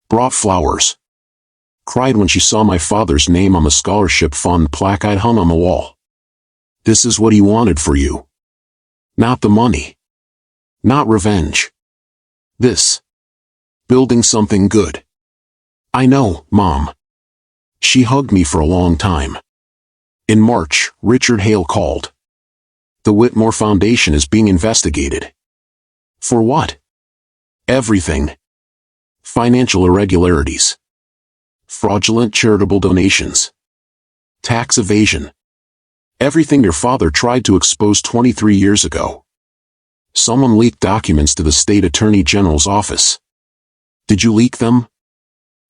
Brought flowers. Cried when she saw my father's name on the scholarship fund plaque I'd hung on the wall. This is what he wanted for you. Not the money. Not revenge. This. Building something good. I know, Mom. She hugged me for a long time. In March, Richard Hale called. The Whitmore Foundation is being investigated. For what? Everything. Financial irregularities. Fraudulent charitable donations. Tax evasion. Everything your father tried to expose 23 years ago. Someone leaked documents to the state attorney general's office. Did you leak them?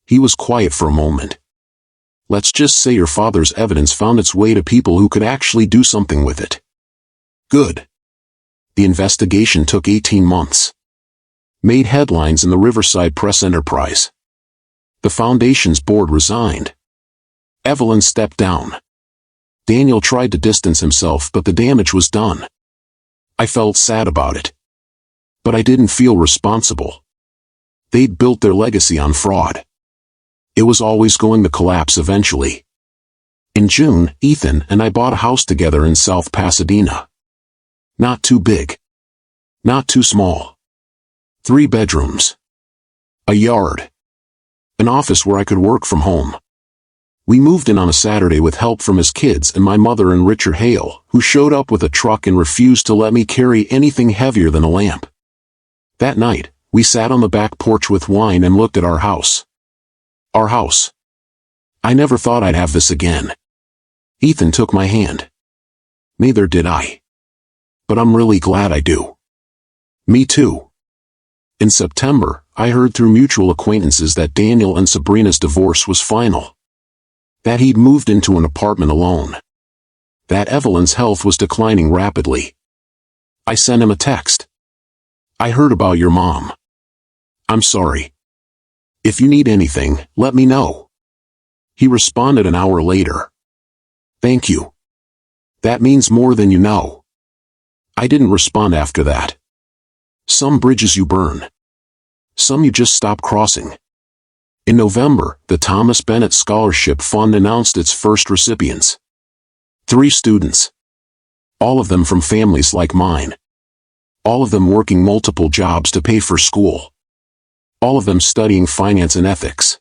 He was quiet for a moment. Let's just say your father's evidence found its way to people who could actually do something with it. Good. The investigation took 18 months. Made headlines in the Riverside Press Enterprise. The foundation's board resigned. Evelyn stepped down. Daniel tried to distance himself, but the damage was done. I felt sad about it. But I didn't feel responsible. They'd built their legacy on fraud. It was always going to collapse eventually. In June, Ethan and I bought a house together in South Pasadena. Not too big. Not too small. 3 bedrooms. A yard. An office where I could work from home. We moved in on a Saturday with help from his kids and my mother and Richard Hale, who showed up with a truck and refused to let me carry anything heavier than a lamp. That night, we sat on the back porch with wine and looked at our house. Our house. I never thought I'd have this again. Ethan took my hand. Neither did I. But I'm really glad I do. Me too. In September, I heard through mutual acquaintances that Daniel and Sabrina's divorce was final. That he'd moved into an apartment alone. That Evelyn's health was declining rapidly. I sent him a text. I heard about your mom. I'm sorry. If you need anything, let me know. He responded an hour later. Thank you. That means more than you know. I didn't respond after that. Some bridges you burn. Some you just stop crossing. In November, the Thomas Bennett Scholarship Fund announced its first recipients. 3 students. All of them from families like mine. All of them working multiple jobs to pay for school. All of them studying finance and ethics.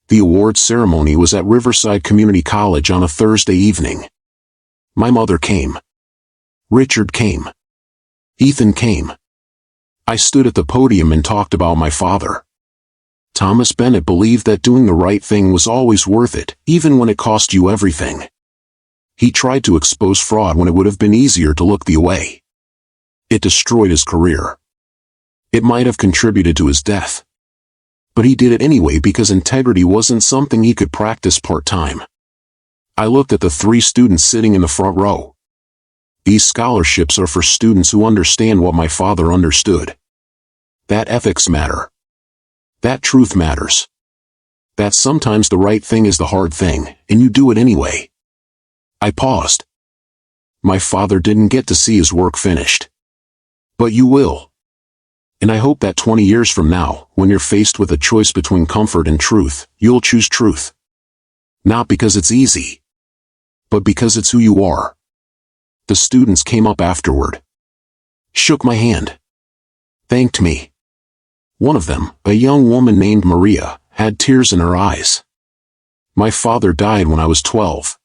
The awards ceremony was at Riverside Community College on a Thursday evening. My mother came. Richard came. Ethan came. I stood at the podium and talked about my father. Thomas Bennett believed that doing the right thing was always worth it, even when it cost you everything. He tried to expose fraud when it would have been easier to look the way. It destroyed his career. It might have contributed to his death. But he did it anyway because integrity wasn't something he could practice part-time. I looked at the 3 students sitting in the front row. These scholarships are for students who understand what my father understood. That ethics matter. That truth matters. That sometimes the right thing is the hard thing, and you do it anyway. I paused. My father didn't get to see his work finished. But you will. And I hope that 20 years from now, when you're faced with a choice between comfort and truth, you'll choose truth. Not because it's easy, but because it's who you are. The students came up afterward. Shook my hand. Thanked me. One of them, a young woman named Maria, had tears in her eyes. My father died when I was 12.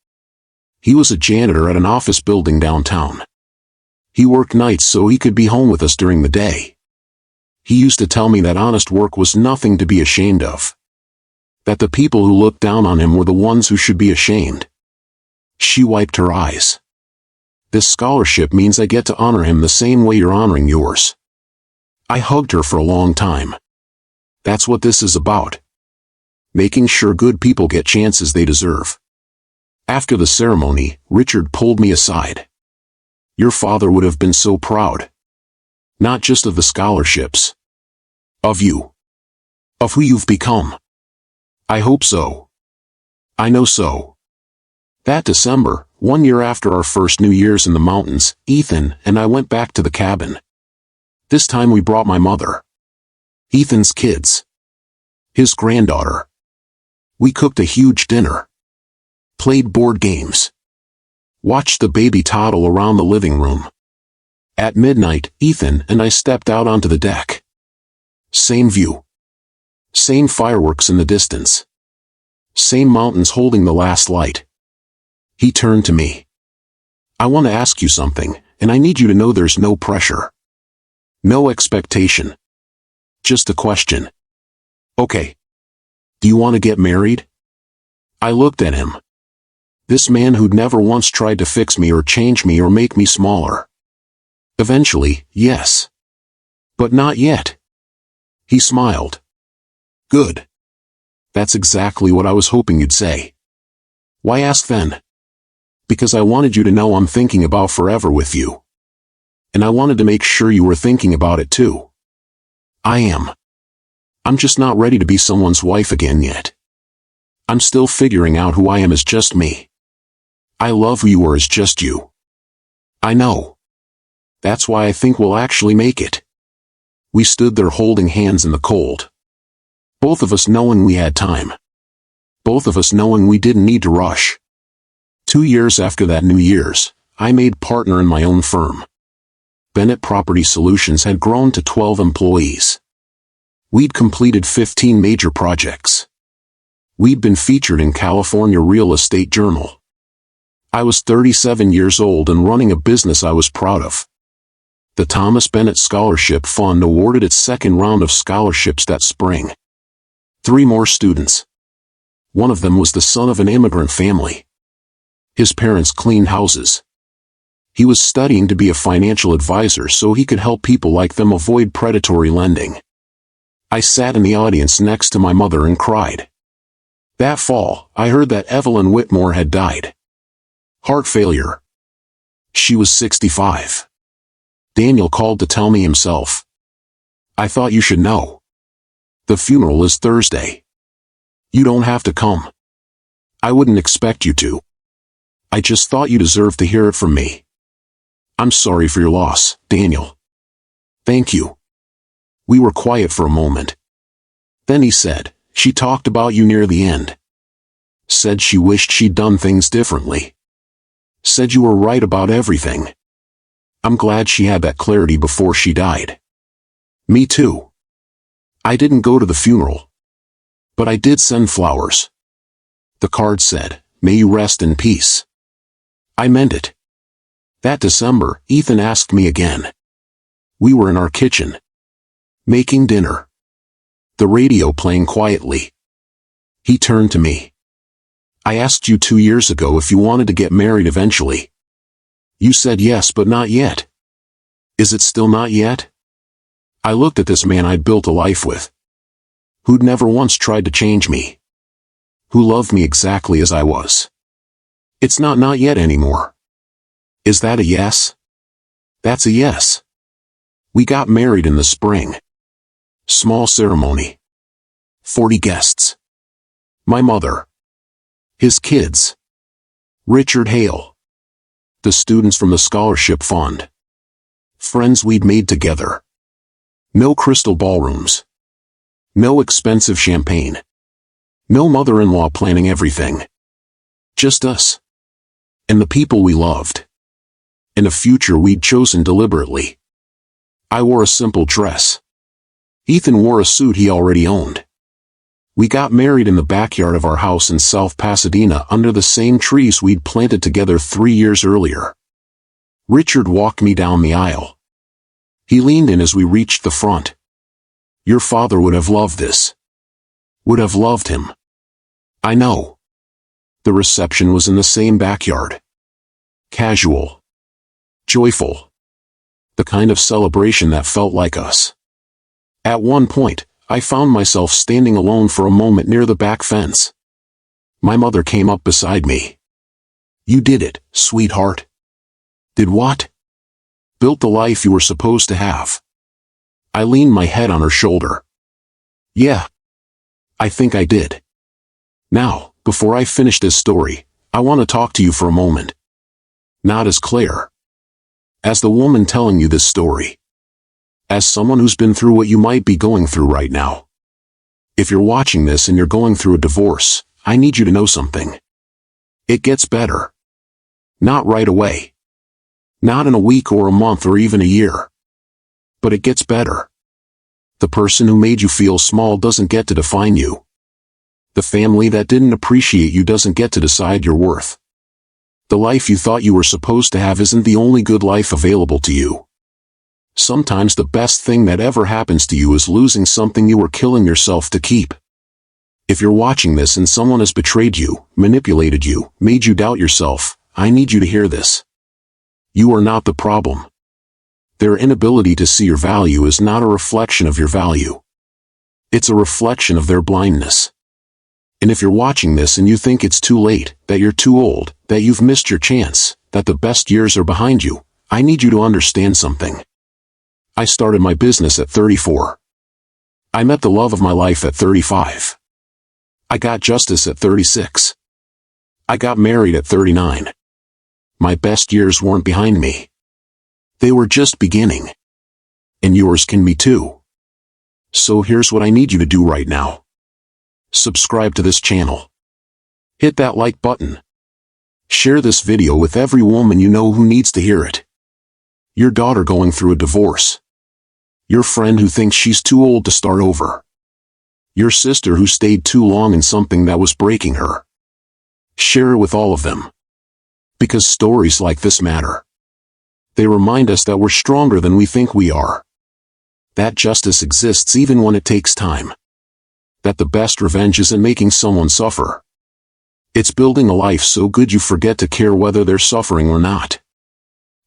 He was a janitor at an office building downtown. He worked nights so he could be home with us during the day. He used to tell me that honest work was nothing to be ashamed of. That the people who looked down on him were the ones who should be ashamed. She wiped her eyes. This scholarship means I get to honor him the same way you're honoring yours. I hugged her for a long time. That's what this is about. Making sure good people get chances they deserve. After the ceremony, Richard pulled me aside. Your father would have been so proud. Not just of the scholarships. Of you. Of who you've become. I hope so. I know so. That December, 1 year after our first New Year's in the mountains, Ethan and I went back to the cabin. This time we brought my mother. Ethan's kids. His granddaughter. We cooked a huge dinner. Played board games. Watched the baby toddle around the living room. At midnight, Ethan and I stepped out onto the deck. Same view. Same fireworks in the distance. Same mountains holding the last light. He turned to me. I want to ask you something, and I need you to know there's no pressure. No expectation. Just a question. Okay. Do you want to get married? I looked at him. This man who'd never once tried to fix me or change me or make me smaller. Eventually, yes. But not yet. He smiled. Good. That's exactly what I was hoping you'd say. Why ask then? Because I wanted you to know I'm thinking about forever with you. And I wanted to make sure you were thinking about it too. I am. I'm just not ready to be someone's wife again yet. I'm still figuring out who I am as just me. I love who you are as just you. I know. That's why I think we'll actually make it. We stood there holding hands in the cold. Both of us knowing we had time. Both of us knowing we didn't need to rush. 2 years after that New Year's, I made partner in my own firm. Bennett Property Solutions had grown to 12 employees. We'd completed 15 major projects. We'd been featured in California Real Estate Journal. I was 37 years old and running a business I was proud of. The Thomas Bennett Scholarship Fund awarded its second round of scholarships that spring. 3 more students. One of them was the son of an immigrant family. His parents cleaned houses. He was studying to be a financial advisor so he could help people like them avoid predatory lending. I sat in the audience next to my mother and cried. That fall, I heard that Evelyn Whitmore had died. Heart failure. She was 65. Daniel called to tell me himself. I thought you should know. The funeral is Thursday. You don't have to come. I wouldn't expect you to. I just thought you deserved to hear it from me. I'm sorry for your loss, Daniel. Thank you. We were quiet for a moment. Then he said, she talked about you near the end. Said she wished she'd done things differently. Said you were right about everything. I'm glad she had that clarity before she died. Me too. I didn't go to the funeral. But I did send flowers. The card said, "May you rest in peace." I meant it. That December, Ethan asked me again. We were in our kitchen. Making dinner. The radio playing quietly. He turned to me. I asked you 2 years ago if you wanted to get married eventually. You said yes, but not yet. Is it still not yet? I looked at this man I'd built a life with. Who'd never once tried to change me. Who loved me exactly as I was. It's not yet anymore. Is that a yes? That's a yes. We got married in the spring. Small ceremony. 40 guests. My mother. His kids. Richard Hale. The students from the scholarship fund. Friends we'd made together. No crystal ballrooms. No expensive champagne. No mother-in-law planning everything. Just us. And the people we loved. And a future we'd chosen deliberately. I wore a simple dress. Ethan wore a suit he already owned. We got married in the backyard of our house in South Pasadena under the same trees we'd planted together 3 years earlier. Richard walked me down the aisle. He leaned in as we reached the front. Your father would have loved this. Would have loved him. I know. The reception was in the same backyard. Casual. Joyful. The kind of celebration that felt like us. At one point, I found myself standing alone for a moment near the back fence. My mother came up beside me. "You did it, sweetheart." "Did what?" "Built the life you were supposed to have." I leaned my head on her shoulder. "Yeah. I think I did." Now, before I finish this story, I want to talk to you for a moment. Not as Claire. As the woman telling you this story. As someone who's been through what you might be going through right now. If you're watching this and you're going through a divorce, I need you to know something. It gets better. Not right away. Not in a week or a month or even a year. But it gets better. The person who made you feel small doesn't get to define you. The family that didn't appreciate you doesn't get to decide your worth. The life you thought you were supposed to have isn't the only good life available to you. Sometimes the best thing that ever happens to you is losing something you were killing yourself to keep. If you're watching this and someone has betrayed you, manipulated you, made you doubt yourself, I need you to hear this. You are not the problem. Their inability to see your value is not a reflection of your value. It's a reflection of their blindness. And if you're watching this and you think it's too late, that you're too old, that you've missed your chance, that the best years are behind you, I need you to understand something. I started my business at 34. I met the love of my life at 35. I got justice at 36. I got married at 39. My best years weren't behind me. They were just beginning. And yours can be too. So here's what I need you to do right now. Subscribe to this channel. Hit that like button. Share this video with every woman you know who needs to hear it. Your daughter going through a divorce. Your friend who thinks she's too old to start over. Your sister who stayed too long in something that was breaking her. Share it with all of them. Because stories like this matter. They remind us that we're stronger than we think we are. That justice exists even when it takes time. That the best revenge isn't making someone suffer. It's building a life so good you forget to care whether they're suffering or not.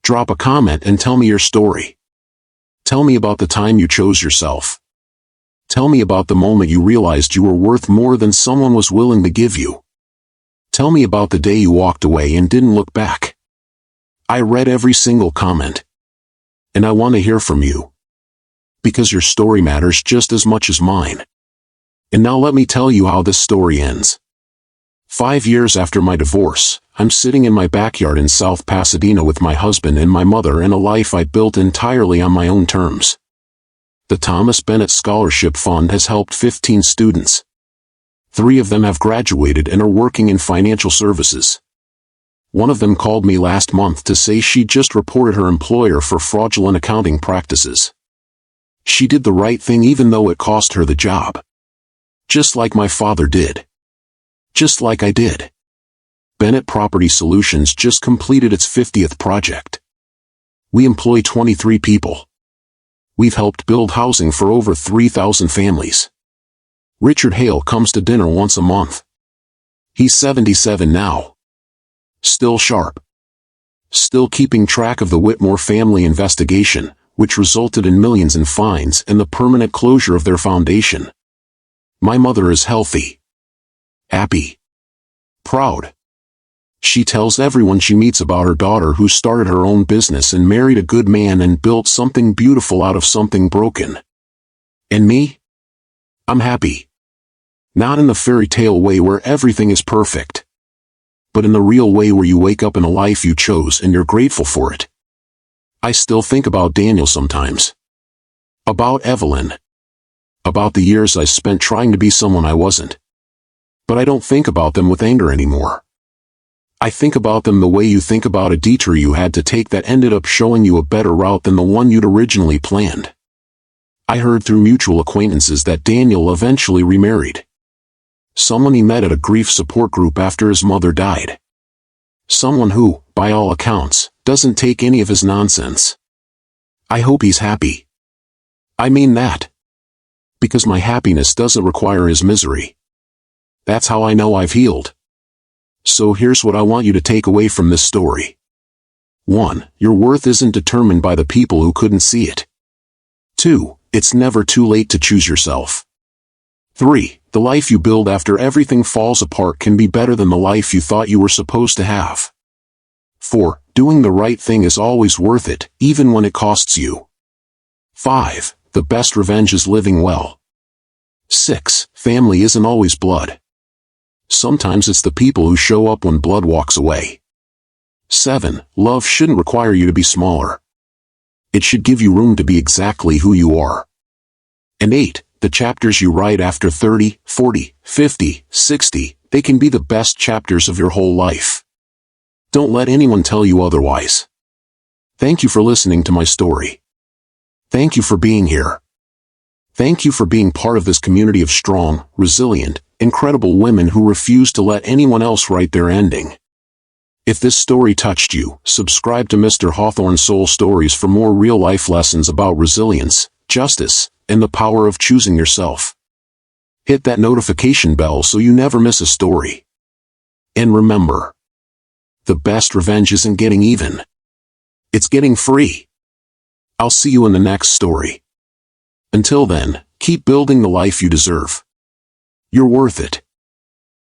Drop a comment and tell me your story. Tell me about the time you chose yourself. Tell me about the moment you realized you were worth more than someone was willing to give you. Tell me about the day you walked away and didn't look back. I read every single comment. And I want to hear from you. Because your story matters just as much as mine. And now let me tell you how this story ends. 5 years after my divorce, I'm sitting in my backyard in South Pasadena with my husband and my mother and a life I built entirely on my own terms. The Thomas Bennett Scholarship Fund has helped 15 students. 3 of them have graduated and are working in financial services. One of them called me last month to say she just reported her employer for fraudulent accounting practices. She did the right thing even though it cost her the job. Just like my father did. Just like I did. Bennett Property Solutions just completed its 50th project. We employ 23 people. We've helped build housing for over 3,000 families. Richard Hale comes to dinner once a month. He's 77 now. Still sharp. Still keeping track of the Whitmore family investigation, which resulted in millions in fines and the permanent closure of their foundation. My mother is healthy. Happy. Proud. She tells everyone she meets about her daughter who started her own business and married a good man and built something beautiful out of something broken. And me? I'm happy. Not in the fairy tale way where everything is perfect. But in the real way where you wake up in a life you chose and you're grateful for it. I still think about Daniel sometimes. About Evelyn. About the years I spent trying to be someone I wasn't. But I don't think about them with anger anymore. I think about them the way you think about a detour you had to take that ended up showing you a better route than the one you'd originally planned. I heard through mutual acquaintances that Daniel eventually remarried. Someone he met at a grief support group after his mother died. Someone who, by all accounts, doesn't take any of his nonsense. I hope he's happy. I mean that. Because my happiness doesn't require his misery. That's how I know I've healed. So here's what I want you to take away from this story. 1. Your worth isn't determined by the people who couldn't see it. 2. It's never too late to choose yourself. 3. The life you build after everything falls apart can be better than the life you thought you were supposed to have. 4. Doing the right thing is always worth it, even when it costs you. 5. The best revenge is living well. 6. Family isn't always blood. Sometimes it's the people who show up when blood walks away. 7. Love shouldn't require you to be smaller. It should give you room to be exactly who you are. And 8. The chapters you write after 30, 40, 50, 60, they can be the best chapters of your whole life. Don't let anyone tell you otherwise. Thank you for listening to my story. Thank you for being here. Thank you for being part of this community of strong, resilient, incredible women who refuse to let anyone else write their ending. If this story touched you, subscribe to Mr. Hawthorne Soul Stories for more real-life lessons about resilience, justice, and the power of choosing yourself. Hit that notification bell so you never miss a story. And remember, the best revenge isn't getting even. It's getting free. I'll see you in the next story. Until then, keep building the life you deserve. You're worth it.